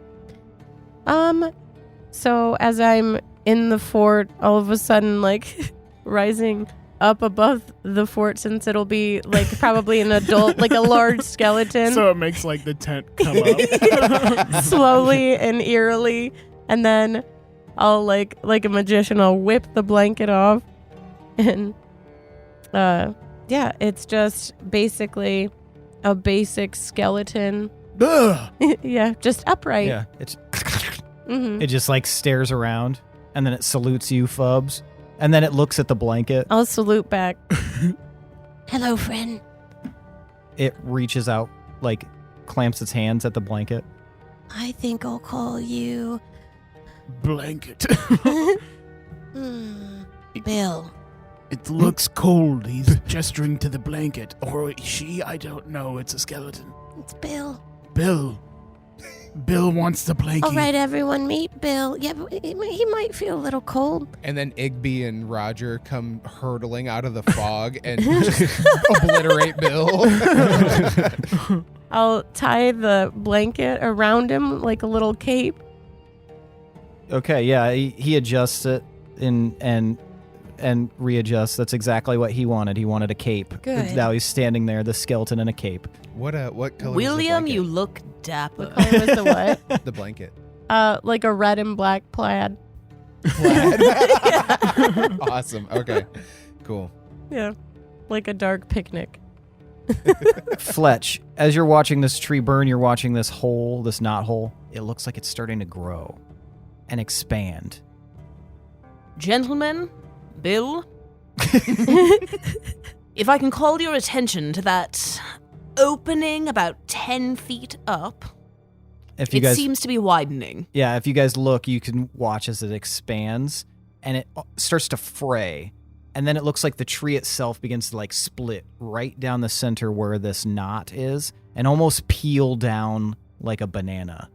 So as I'm in the fort, all of a sudden, like, rising up above the fort, since it'll be, like, probably an adult, like a large skeleton. So it makes like the tent come up. Slowly and eerily. And then I'll, like a magician, I'll whip the blanket off. And, yeah, it's just basically a basic skeleton. Ugh. Yeah, just upright. Yeah, it's Mm-hmm. it just like stares around and then it salutes you, Fubs, and then it looks at the blanket. I'll salute back. Hello, friend. It reaches out, like clamps its hands at the blanket. I think I'll call you Blanket. Bill. It looks cold. He's gesturing to the blanket. Or she, I don't know. It's a skeleton. It's Bill. Bill. Bill wants the blanket. All right, everyone, meet Bill. Yeah, but he might feel a little cold. And then Igby and Roger come hurtling out of the fog and just obliterate Bill. I'll tie the blanket around him like a little cape. Okay, yeah, he adjusts it and readjusts. That's exactly what he wanted. He wanted a cape. Good. Now he's standing there, the skeleton in a cape. What color William, is you the look dapper. What color was the what? blanket? The blanket. Like a red and black plaid. Awesome. Okay. Cool. Yeah. Like a dark picnic. Fletch, as you're watching this tree burn, you're watching this hole, this knot hole. It looks like it's starting to grow and expand. Gentlemen, Bill, if I can call your attention to that opening about 10 feet up, If you it guys, seems to be widening. yeah, if you guys look, you can watch as it expands and it starts to fray. And then it looks like the tree itself begins to like split right down the center where this knot is and almost peel down like a banana.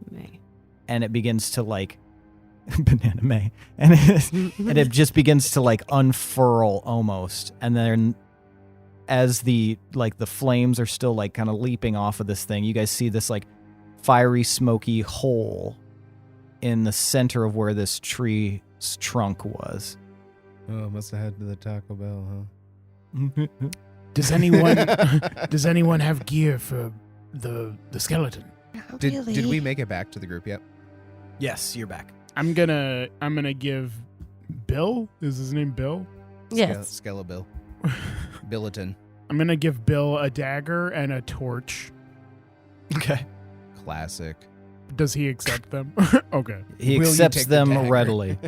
And it begins to like banana May. And it just begins to like unfurl almost. And then as the flames are still like kind of leaping off of this thing, you guys see this like fiery, smoky hole in the center of where this tree's trunk was. Oh, must have had to the Taco Bell, huh? Does anyone have gear for the skeleton? Not Did really. we make it back to the group yet? Yes, you're back. I'm gonna give Bill. Is his name Bill? Yes. Skelebill. Billeton. I'm gonna give Bill a dagger and a torch. Okay. Classic. Does he accept them? Okay. He Will you accepts take the them dagger? readily.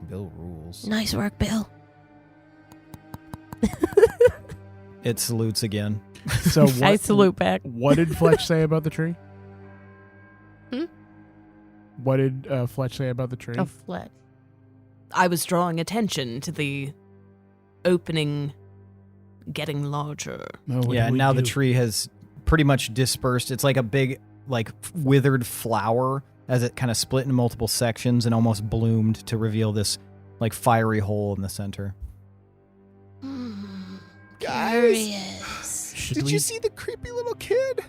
Bill rules. Nice work, Bill. It salutes again. So what, I salute back. What did Fletch say about the tree? Hmm? What did Fletch say about the tree? Oh, Fletch. I was drawing attention to the opening getting larger. Oh, what Yeah, did we now the do? tree has pretty much dispersed. It's like a big, like, withered flower as it kind of split into multiple sections and almost bloomed to reveal this, like, fiery hole in the center. Guys, Curious. Should did we- you see the creepy little kid?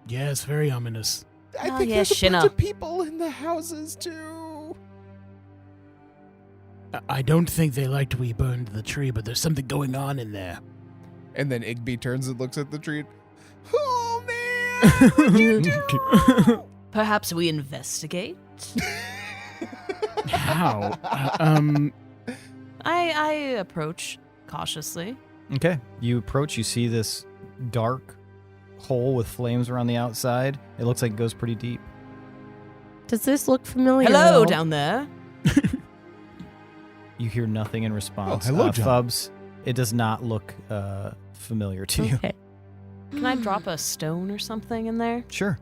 Yes, very ominous. I Oh, think yeah, there's a bunch Shinna. of people in the houses, too. I don't think they liked we burned the tree, but there's something going on in there. And then Igby turns and looks at the tree. Oh, man! What'd you do? Perhaps we investigate? How? I approach cautiously. Okay. You approach, you see this dark hole with flames around the outside. It looks like it goes pretty deep. Does this look familiar? Hello at all? down there. You hear nothing in response. Oh, hello, John. Fubs, it does not look familiar to you. Okay. Can I drop a stone or something in there? Sure.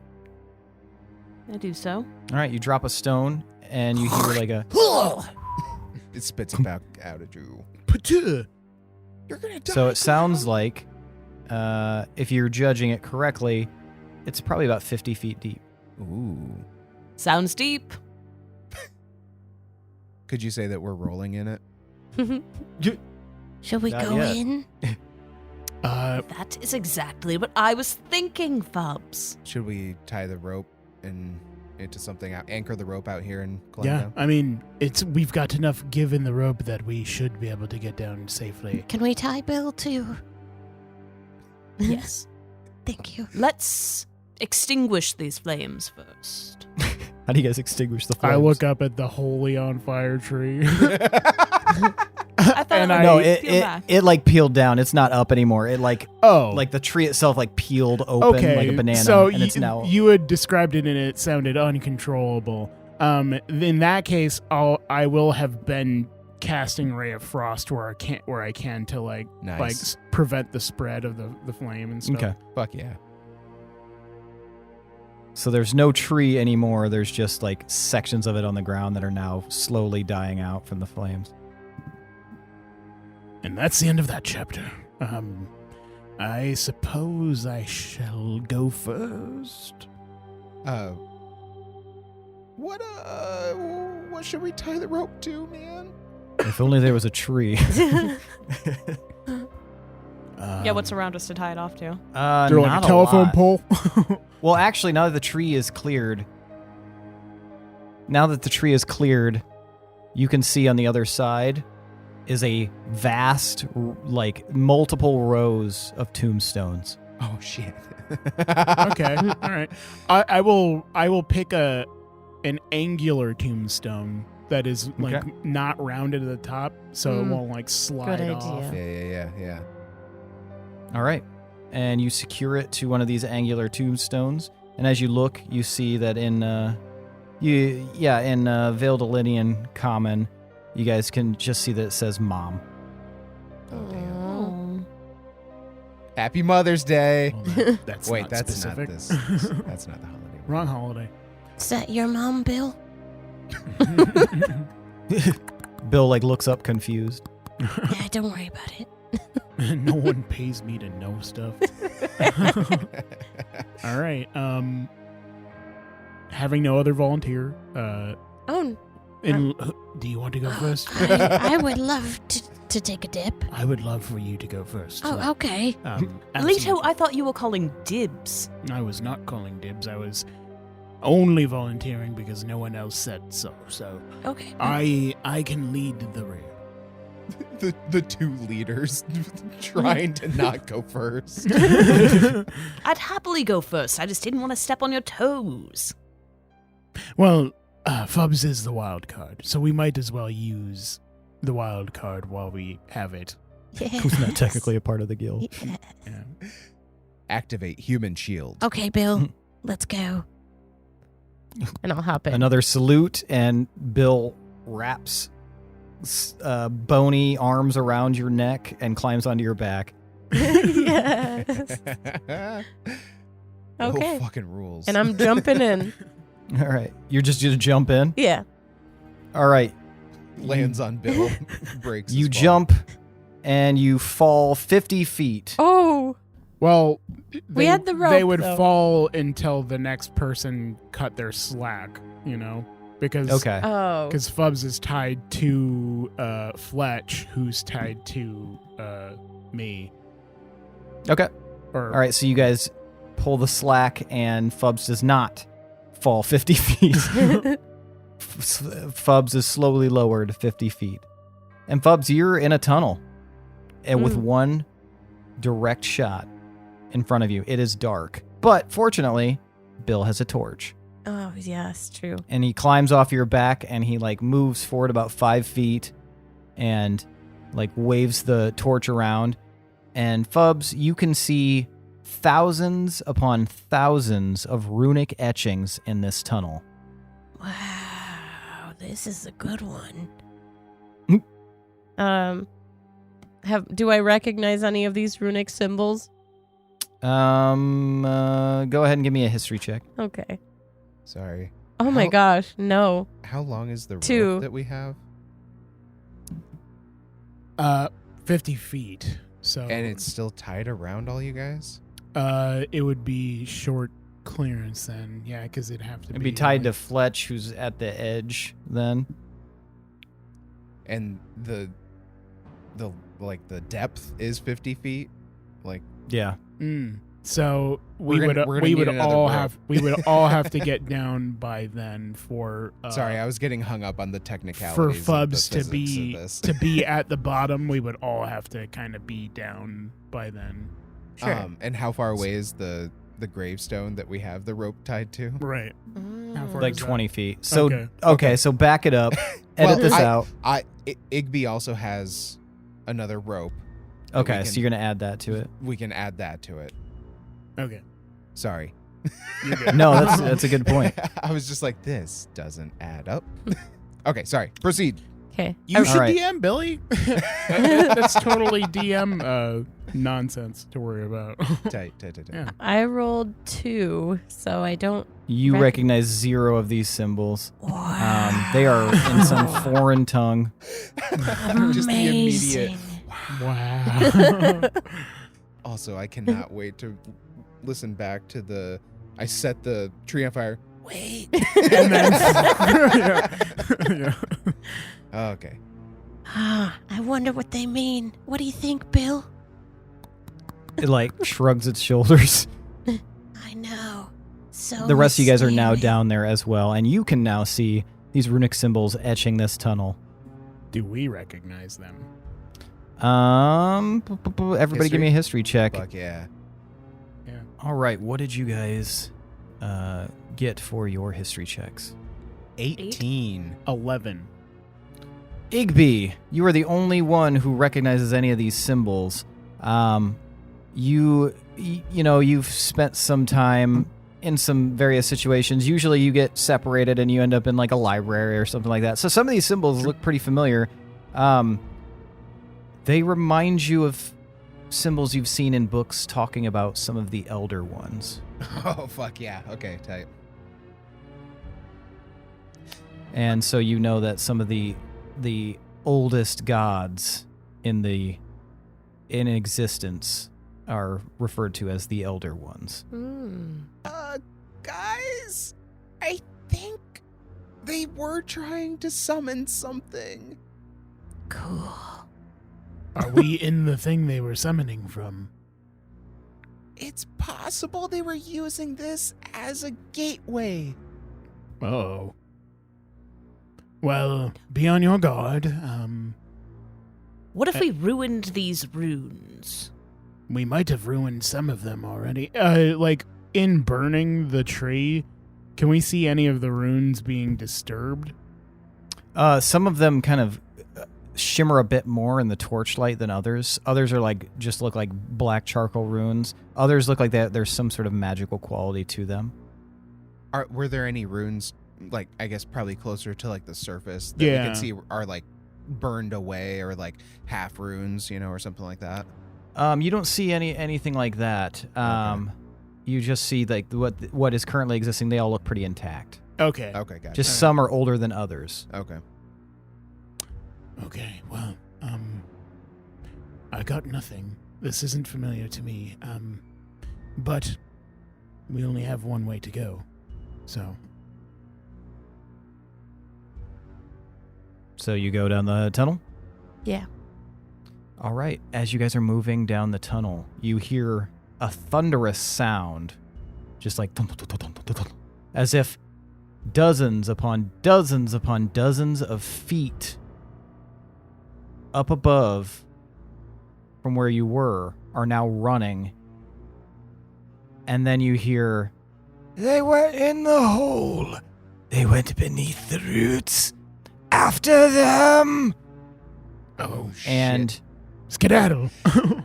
I do so. All right, you drop a stone, and you hear like a... It spits it back out at you. Patuh. You're gonna die. So it sounds like, if you're judging it correctly, it's probably about 50 feet deep. Ooh. Sounds deep. Could you say that we're rolling in it? Shall we Not go yet. in? That is exactly what I was thinking, Fubs. Should we tie the rope and into something out, anchor the rope out here and climb Yeah, down? I mean, we've got enough give in the rope that we should be able to get down safely. Can we tie Bill too? Yes. Thank you. Let's extinguish these flames first. How do you guys extinguish the flames? I look up at the holy on fire tree. I thought And it would No, peel back. it like peeled down. It's not up anymore. It like like the tree itself like peeled open okay, like a banana, so and it's now. you had described it and it sounded uncontrollable. In that case, I will have been casting Ray of Frost where I can to like Nice. prevent the spread of the flame and stuff. Okay, Fuck yeah. so there's no tree anymore. There's just like sections of it on the ground that are now slowly dying out from the flames. And that's the end of that chapter. I suppose I shall go first. What should we tie the rope to, man? If only there was a tree. Yeah, what's around us to tie it off to? Is there like not a telephone lot. pole? Well, actually, now that the tree is cleared, you can see on the other side is a vast, like, multiple rows of tombstones. Oh shit. Okay, all right. I will pick an angular tombstone that is like Okay. not rounded at the top, so it won't like slide Good off. idea. Yeah. All right. And you secure it to one of these angular tombstones. And as you look, you see that in Veiled Elenian Common, you guys can just see that it says Mom. Oh, damn. Oh. Happy Mother's Day. Well, that's Wait, not that's specific. not this. That's not the holiday. Wrong holiday. Is that your mom, Bill? Bill looks up confused. Yeah, don't worry about it. No one pays me to know stuff. All right. Having no other volunteer. Oh, Do you want to go first? I would love to take a dip. I would love for you to go first. Oh, okay. Leto, absolutely. I thought you were calling dibs. I was not calling dibs. I was only volunteering because no one else said so. So Okay. I can lead the rear. the two leaders trying to not go first. I'd happily go first. I just didn't want to step on your toes. Well, Fubs is the wild card, so we might as well use the wild card while we have it. Who's not technically a part of the guild. Yeah. Yeah. Activate human shield. Okay, Bill. Let's go. and I'll hop in. Another salute, and Bill wraps bony arms around your neck and climbs onto your back. Yes. The whole Okay. fucking rules. And I'm jumping in. All right. You're just going to jump in? Yeah. All right. lands on Bill. Breaks. You his fall. jump and you fall 50 feet. Oh. Well, We had the rope, They would though. fall until the next person cut their slack, because Okay. Oh. because Fubs is tied to Fletch, who's tied to me. Okay. Or All right. So you guys pull the slack, and Fubs does not fall 50 feet. Fubs is slowly lowered 50 feet. And Fubs, you're in a tunnel. And with one direct shot in front of you, it is dark. But fortunately, Bill has a torch. Oh, yes, true. And he climbs off your back, and he moves forward about 5 feet and waves the torch around. And Fubs, you can see thousands upon thousands of runic etchings in this tunnel. Wow, this is a good one. Do I recognize any of these runic symbols? Go ahead and give me a history check. Okay. Sorry. Oh my How- gosh, no. How long is the 2. rope that we have? 50 feet. So And it's still tied around all you guys? it would be short clearance then, yeah, because it'd have to It'd be tied to Fletch, who's at the edge then. And the depth is 50 feet? Yeah. So we We're gonna would need another rope. have to get down by then for Sorry, I was getting hung up on the technicalities. for of the Fubs to physics be of this. to be at the bottom. We would all have to kind of be down by then. Sure. And how far away is the gravestone that we have the rope tied to? Right. How far Like is that? 20 feet. So, Okay. okay, so back it up. Edit this out. Igby also has another rope. that Okay, we so can- you're going to add that to it. We can add that to it. Okay. Sorry. You're good. No, that's a good point. I was just like, this doesn't add up. Okay, sorry. Proceed. Okay. You should right. DM Billy. That's totally DM nonsense to worry about. Tight. Yeah. I rolled 2, so I don't. You recognize 0 of these symbols. They are in some foreign tongue. Just the immediate. Amazing. Wow. Also, I cannot wait to listen back to the. I set the tree on fire. Wait. And then, yeah. Okay. I wonder what they mean. What do you think, Bill? It shrugs its shoulders. I know. So The rest of you guys are now mysterious. down there as well, and you can now see these runic symbols etching this tunnel. Do we recognize them? Everybody give me a history check. Fuck yeah. All right, what did you guys get for your history checks? 18. 11. Igby, you are the only one who recognizes any of these symbols. you've spent some time in some various situations. Usually you get separated and you end up in like a library or something like that. So some of these symbols look pretty familiar. They remind you of symbols you've seen in books talking about some of the elder ones. Oh, fuck yeah. Okay, tight. And so you know that some of the oldest gods in existence are referred to as the elder ones. Guys, I think they were trying to summon something. Cool. Are we in the thing they were summoning from? It's possible they were using this as a gateway. Oh. Well, be on your guard. What if we ruined these runes? We might have ruined some of them already. Like, in burning the tree, can we see any of the runes being disturbed? Some of them kind of shimmer a bit more in the torchlight than others. Others are just look like black charcoal runes. Others look like there's some sort of magical quality to them. Were there any runes, like, I guess probably closer to like the surface that we can see are like burned away, or like half runes, or something like that? You don't see anything like that. Okay. You just see like what is currently existing. They all look pretty intact. Okay. Okay, gotcha. Just some are older than others. Okay. Okay, well, I got nothing. This isn't familiar to me. But we only have one way to go. So you go down the tunnel? Yeah. All right. As you guys are moving down the tunnel, you hear a thunderous sound, just like thump, thump, thump, thump, thump, as if dozens upon dozens of feet up above from where you were are now running. And then you hear, "They went in the hole. They went beneath the roots. After them!" Oh, shit. And Skedaddle. do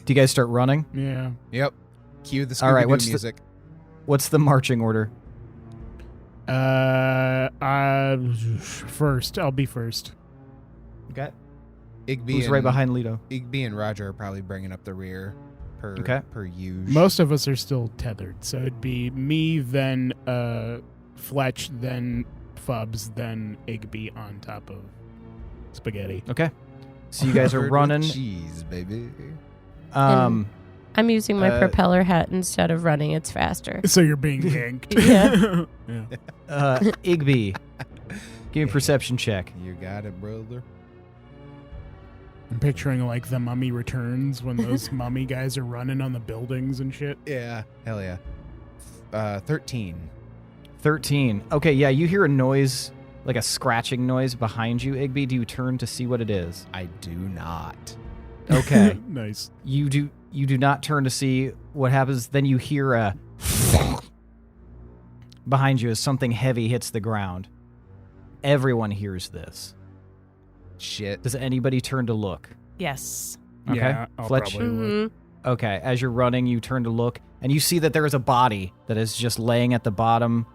you guys start running? Yeah. Yep. Cue the Scooby-Doo All right, what's music. What's the marching order? First. I'll be first. Okay. Igby Who's and, right behind Leto? Igby and Roger are probably bringing up the rear per usual. Most of us are still tethered, so it'd be me, then Fletch, then Fubs, then Igby on top of Spaghetti. Okay. So you guys are Covered with running. cheese, baby. I'm using my uh, propeller hat instead of running. It's faster. So you're being yanked. Yeah. Yeah. Igby, give me a perception check. You got it, brother. I'm picturing like the Mummy Returns when those mummy guys are running on the buildings and shit. Yeah. Hell yeah. 13. 13. Okay, yeah, you hear a noise, like a scratching noise behind you, Igby. Do you turn to see what it is? I do not. Okay. Nice. You do not turn to see what happens. Then you hear a behind you as something heavy hits the ground. Everyone hears this. Shit. Does anybody turn to look? Yes. Okay. Yeah, I'll Fletch? probably look. Okay, as you're running, you turn to look, and you see that there is a body that is just laying at the bottom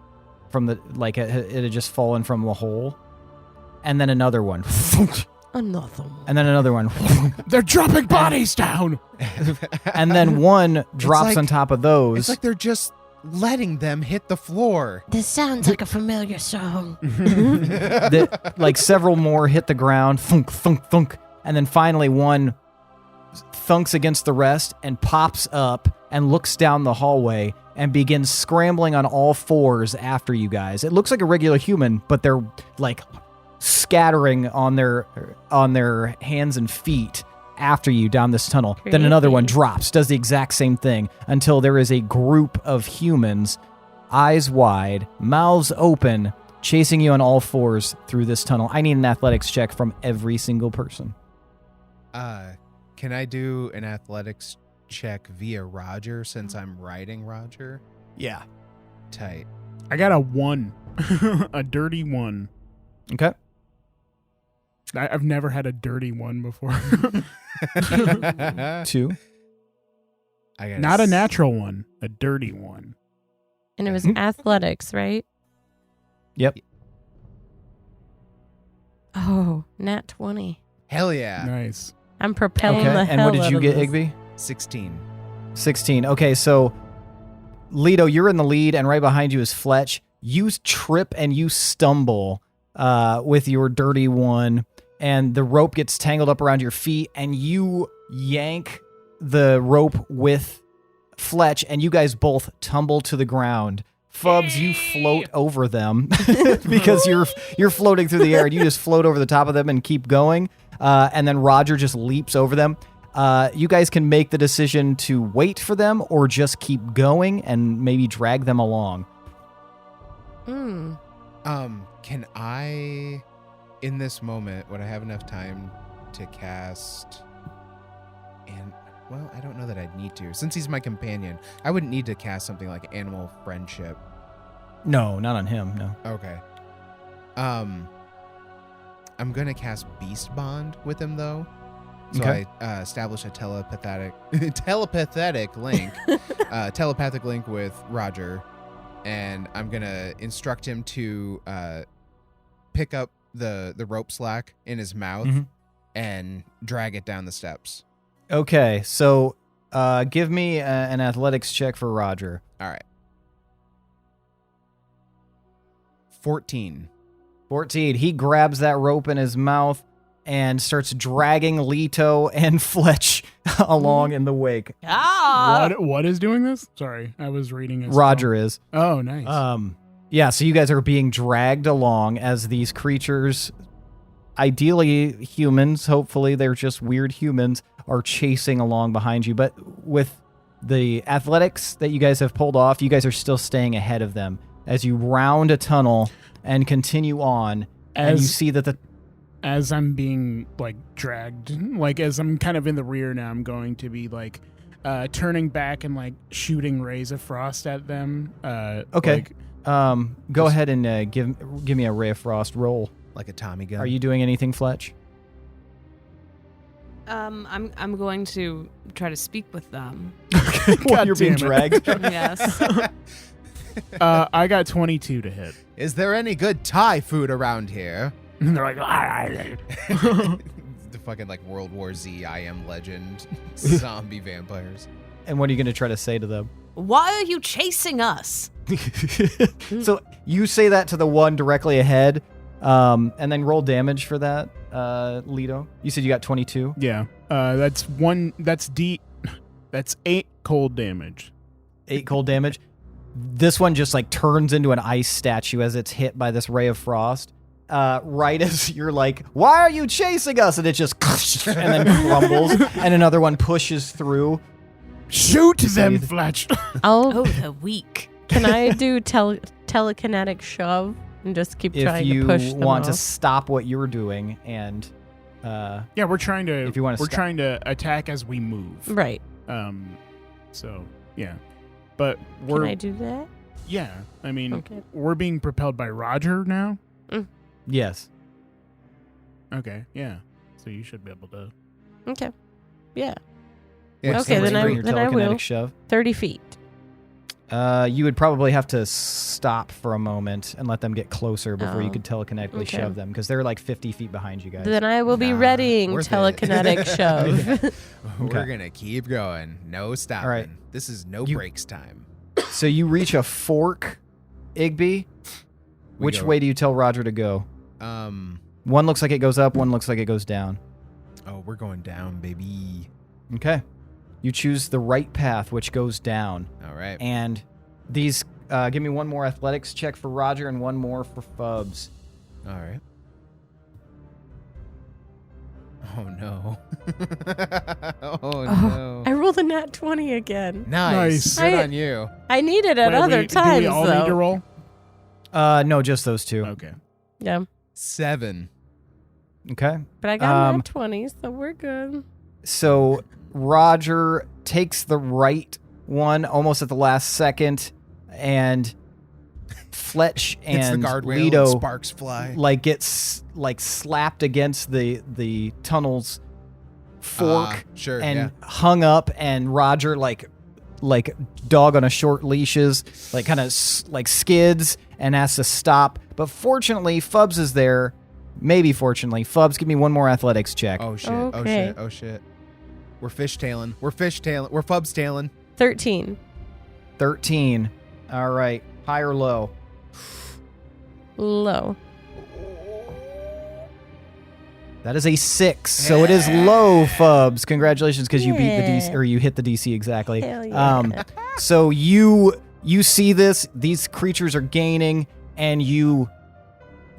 from the, like, it had just fallen from the hole. And then another one. Another one. And then another one. They're dropping bodies down. And then one drops like- on top of those. It's like they're just letting them hit the floor. This sounds like a familiar song. that, like, several more hit the ground. Thunk, thunk, thunk. And then finally one thunks against the rest and pops up and looks down the hallway and begins scrambling on all fours after you guys. It looks like a regular human, but they're like scattering on their hands and feet after you down this tunnel. Then another one drops, does the exact same thing until there is a group of humans, eyes wide, mouths open, chasing you on all fours through this tunnel. I need an athletics check from every single person. Can I do an athletics check via Roger since I'm riding Roger? Yeah. Tight. I got a 1. A dirty 1. Okay. I've never had a dirty 1 before. 2. Not a natural one, a dirty one. And it was athletics, right? Yep. Oh, nat 20. Hell yeah. Nice. I'm propelling Okay. the And hell what did out you of get, this. Igby? 16. 16. Okay, so Leto, you're in the lead, and right behind you is Fletch. You trip and you stumble with your dirty one, and the rope gets tangled up around your feet, and you yank the rope with Fletch, and you guys both tumble to the ground. Fubs, you float over them because you're floating through the air, and you just float over the top of them and keep going. And then Roger just leaps over them. You guys can make the decision to wait for them or just keep going and maybe drag them along. Can I, in this moment, would I have enough time to cast? And well, I don't know that I'd need to. Since he's my companion, I wouldn't need to cast something like Animal Friendship. No, not on him. No. Okay. I'm gonna cast Beast Bond with him though. So Okay. I establish a telepathic link, telepathic link with Roger, and I'm gonna instruct him to pick up the rope slack in his mouth and drag it down the steps. Okay, so give me an athletics check for Roger. All right. 14. 14. He grabs that rope in his mouth and starts dragging Leto and Fletch along in the wake. What is doing this? Sorry, I was reading it. Roger is. Oh, nice. Yeah, so you guys are being dragged along as these creatures, ideally humans, hopefully they're just weird humans, are chasing along behind you. But with the athletics that you guys have pulled off, you guys are still staying ahead of them as you round a tunnel and continue on. And you see that as I'm being like dragged, like as I'm kind of in the rear now, I'm going to be like turning back and like shooting rays of frost at them. Okay. Go ahead and give me a ray of frost roll. Like a Tommy gun. Are you doing anything, Fletch? I'm going to try to speak with them. While you're being dragged. Yes. I got 22 to hit. Is there any good Thai food around here? And they're like, The fucking like World War Z, I Am Legend, zombie vampires. And what are you going to try to say to them? Why are you chasing us? So you say that to the one directly ahead, and then roll damage for that, Leto. You said you got 22? yeah. That's 8 cold damage. 8 cold damage. This one just like turns into an ice statue as it's hit by this ray of frost. Right as you're like, why are you chasing us? And it just and then crumbles, and another one pushes through. Shoot them, Fletch. Oh, the weak. Can I do telekinetic shove and just keep trying to push them If you want to off? stop what you're doing, and Yeah, we're trying to. If you wanna we're stop. trying to attack as we move. Right. So yeah, but Can we're I do that? yeah. I mean, Okay. we're being propelled by Roger now. yes. Okay, yeah. So you should be able to. Okay. Yeah. Yeah, Okay, then Bring your I will. telekinetic shove. 30 feet. You would probably have to stop for a moment and let them get closer before you Oh, could telekinetically okay. shove them, because they're like 50 feet behind you guys. Then I will be Nah, readying worth it. telekinetic shove. We're gonna keep going. No stopping. right. This is no You- breaks time. So you reach a fork, Igby. We Which go- way do you tell Roger to go? One looks like it goes up, one looks like it goes down. Oh, we're going down, baby. Okay. You choose the right path, which goes down. All right. And these, give me one more athletics check for Roger and one more for Fubs. All right. Oh no. Oh no. I rolled a nat 20 again. Nice. Nice. Good I- on you. I need it at Wait, other times, do we all though. need to roll? No, just those two. Okay. Yeah. 7. But Okay. I got Um, nat 20, so we're good. So Roger takes the right one almost at the last second, and Fletch Hits the and guardrail Leto and sparks fly. like gets like slapped against the tunnel's fork Sure. and yeah. hung up, and Roger like like dog on a short leashes, like kind of like skids and has to stop. But fortunately, Fubs is there. Maybe fortunately. Fubs, give me one more athletics check. Oh shit! Okay. Oh shit! Oh shit! We're fishtailing. We're fishtailing. We're Fubs tailing. 13. 13. All right. High or low? Low. That is a 6, so it is low, Fubs. Congratulations, because you beat the DC, Yeah. or you hit the DC exactly. Hell yeah. So you see this; these creatures are gaining, and you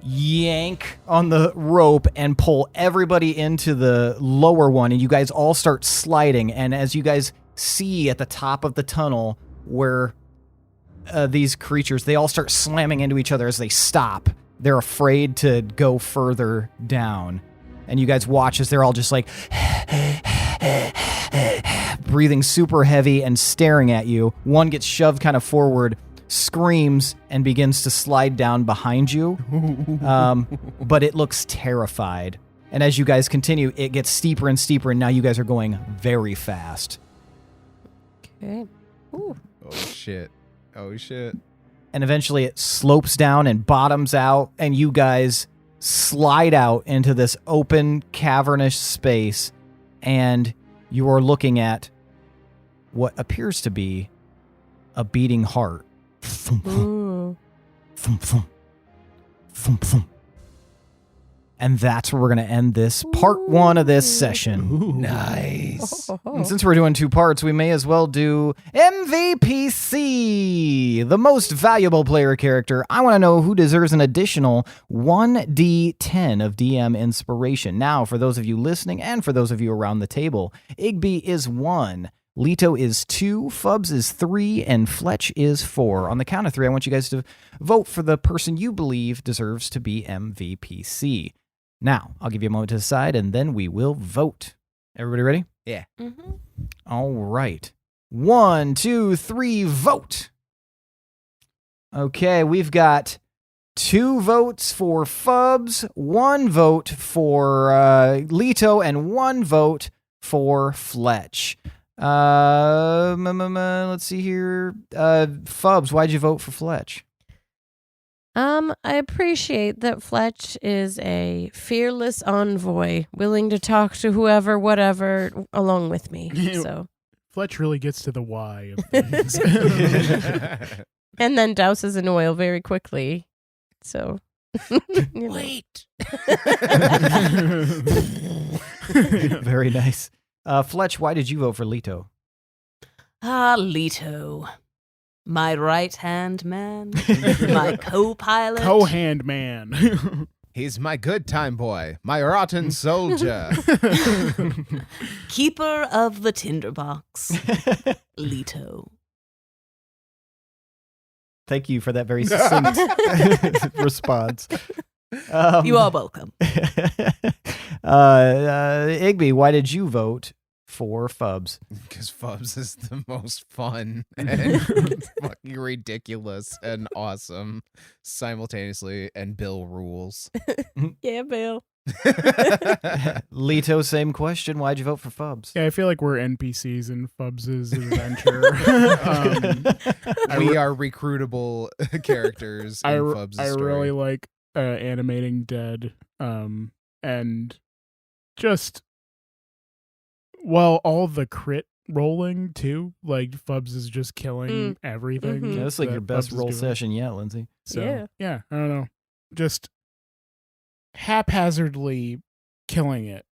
yank on the rope and pull everybody into the lower one, and you guys all start sliding. And as you guys see at the top of the tunnel where these creatures, they all start slamming into each other as they stop. They're afraid to go further down. And you guys watch as they're all just like breathing super heavy and staring at you. One gets shoved kind of forward, screams, and begins to slide down behind you. But it looks terrified. And as you guys continue, it gets steeper and steeper, and now you guys are going very fast. Okay. Ooh. Oh shit! Oh shit! And eventually it slopes down and bottoms out, and you guys slide out into this open, cavernous space, and you are looking at what appears to be a beating heart. Ooh. Thump, thump. Thump, thump. And that's where we're going to end this part 1 of this session. Nice. And since we're doing 2 parts, we may as well do MVPC, the most valuable player character. I want to know who deserves an additional 1d10 of DM inspiration. Now, for those of you listening and for those of you around the table, Igby is 1, Leto is 2, Fubs is 3, and Fletch is 4. On the count of 3, I want you guys to vote for the person you believe deserves to be MVPC. Now, I'll give you a moment to decide, and then we will vote. Everybody ready? Yeah. Mm-hmm. All right. 1, 2, 3, vote. Okay, we've got 2 votes for Fubs, 1 vote for Leto, and 1 vote for Fletch. Let's see here. Fubs, why'd you vote for Fletch? I appreciate that Fletch is a fearless envoy, willing to talk to whoever, whatever, along with me. So, Fletch really gets to the why of things. and then douses in oil very quickly. So, Wait. Very nice. Fletch, why did you vote for Leto? Leto. My right-hand man. My co-pilot. Co-hand man. He's my good time boy, my rotten soldier. Keeper of the tinderbox. Leto. Thank you for that very succinct response. You are welcome. Igby, why did you vote for Fubs? Because Fubs is the most fun and fucking ridiculous and awesome simultaneously, and Bill rules. yeah, Bill. Leto, same question. Why'd you vote for Fubs? Yeah, I feel like we're NPCs in Fubs' adventure. We are recruitable characters in Fubs' I story. really like animating dead, and just all the crit rolling too. Like Fubs is just killing everything. Mhm. Yeah, that's like that your best Fubs is roll doing. session yet, Lindsey. So yeah, I don't know, just haphazardly killing it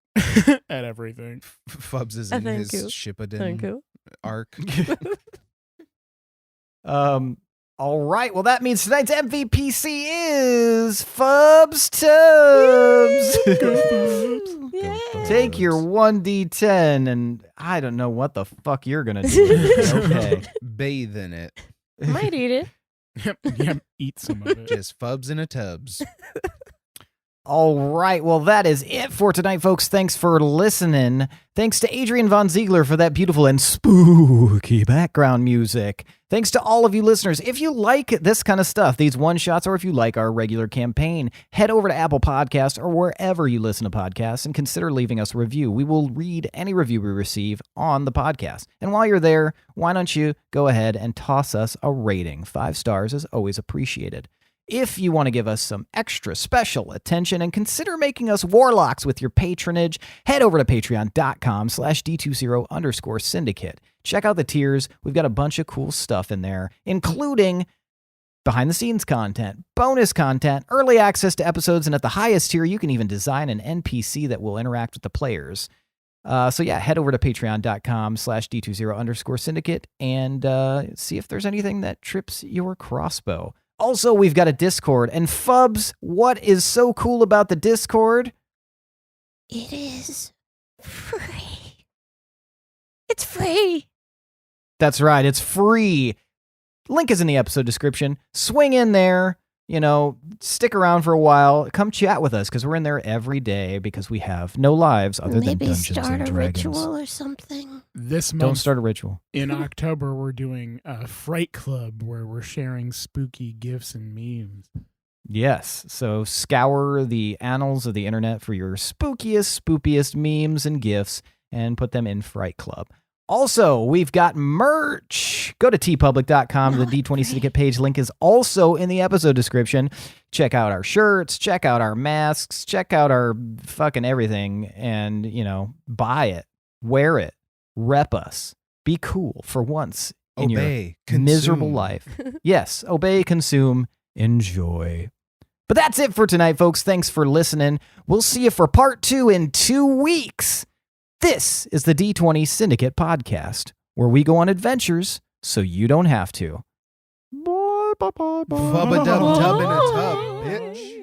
at everything. Fubs is in Thank his you. Shippuden Thank you. arc. All right. Well, that means tonight's MVPC is Fubs Tubbs. Yeah. Take your 1d10, and I don't know what the fuck you're gonna do. Okay. Bathe in it. Might eat it. Yeah, eat some of it. Just Fubs in a tubs. All right, well, that is it for tonight, folks. Thanks for listening. Thanks to Adrian Von Ziegler for that beautiful and spooky background music. Thanks to all of you listeners. If you like this kind of stuff, these one-shots, or if you like our regular campaign, head over to Apple Podcasts or wherever you listen to podcasts and consider leaving us a review. We will read any review we receive on the podcast. And while you're there, why don't you go ahead and toss us a rating? 5 stars is always appreciated. If you want to give us some extra special attention and consider making us warlocks with your patronage, head over to patreon.com/D20_syndicate. Check out the tiers. We've got a bunch of cool stuff in there, including behind-the-scenes content, bonus content, early access to episodes, and at the highest tier, you can even design an NPC that will interact with the players. So yeah, head over to patreon.com/D20_syndicate and see if there's anything that trips your crossbow. Also, we've got a Discord. And Fubs, what is so cool about the Discord? It is free. It's free. That's right, it's free. Link is in the episode description. Swing in there, stick around for a while. Come chat with us because we're in there every day because we have no lives other than Maybe Dungeons start and a Dragons. ritual or something. This month, Don't start a ritual. in October, we're doing a Fright Club where we're sharing spooky gifs and memes. Yes, so scour the annals of the internet for your spookiest memes and gifs and put them in Fright Club. Also, we've got merch. Go to tpublic.com. The D20 Syndicate page link is also in the episode description. Check out our shirts, check out our masks, check out our fucking everything, and, buy it, wear it, rep us, be cool for once in Obey, your miserable consume. life. Yes, obey, consume, enjoy. But that's it for tonight, folks. Thanks for listening. We'll see you for part 2 in 2 weeks. This is the D20 Syndicate podcast, where we go on adventures so you don't have to. Bye, bye, bye, bye. Fubba dub dub in a tub, bitch.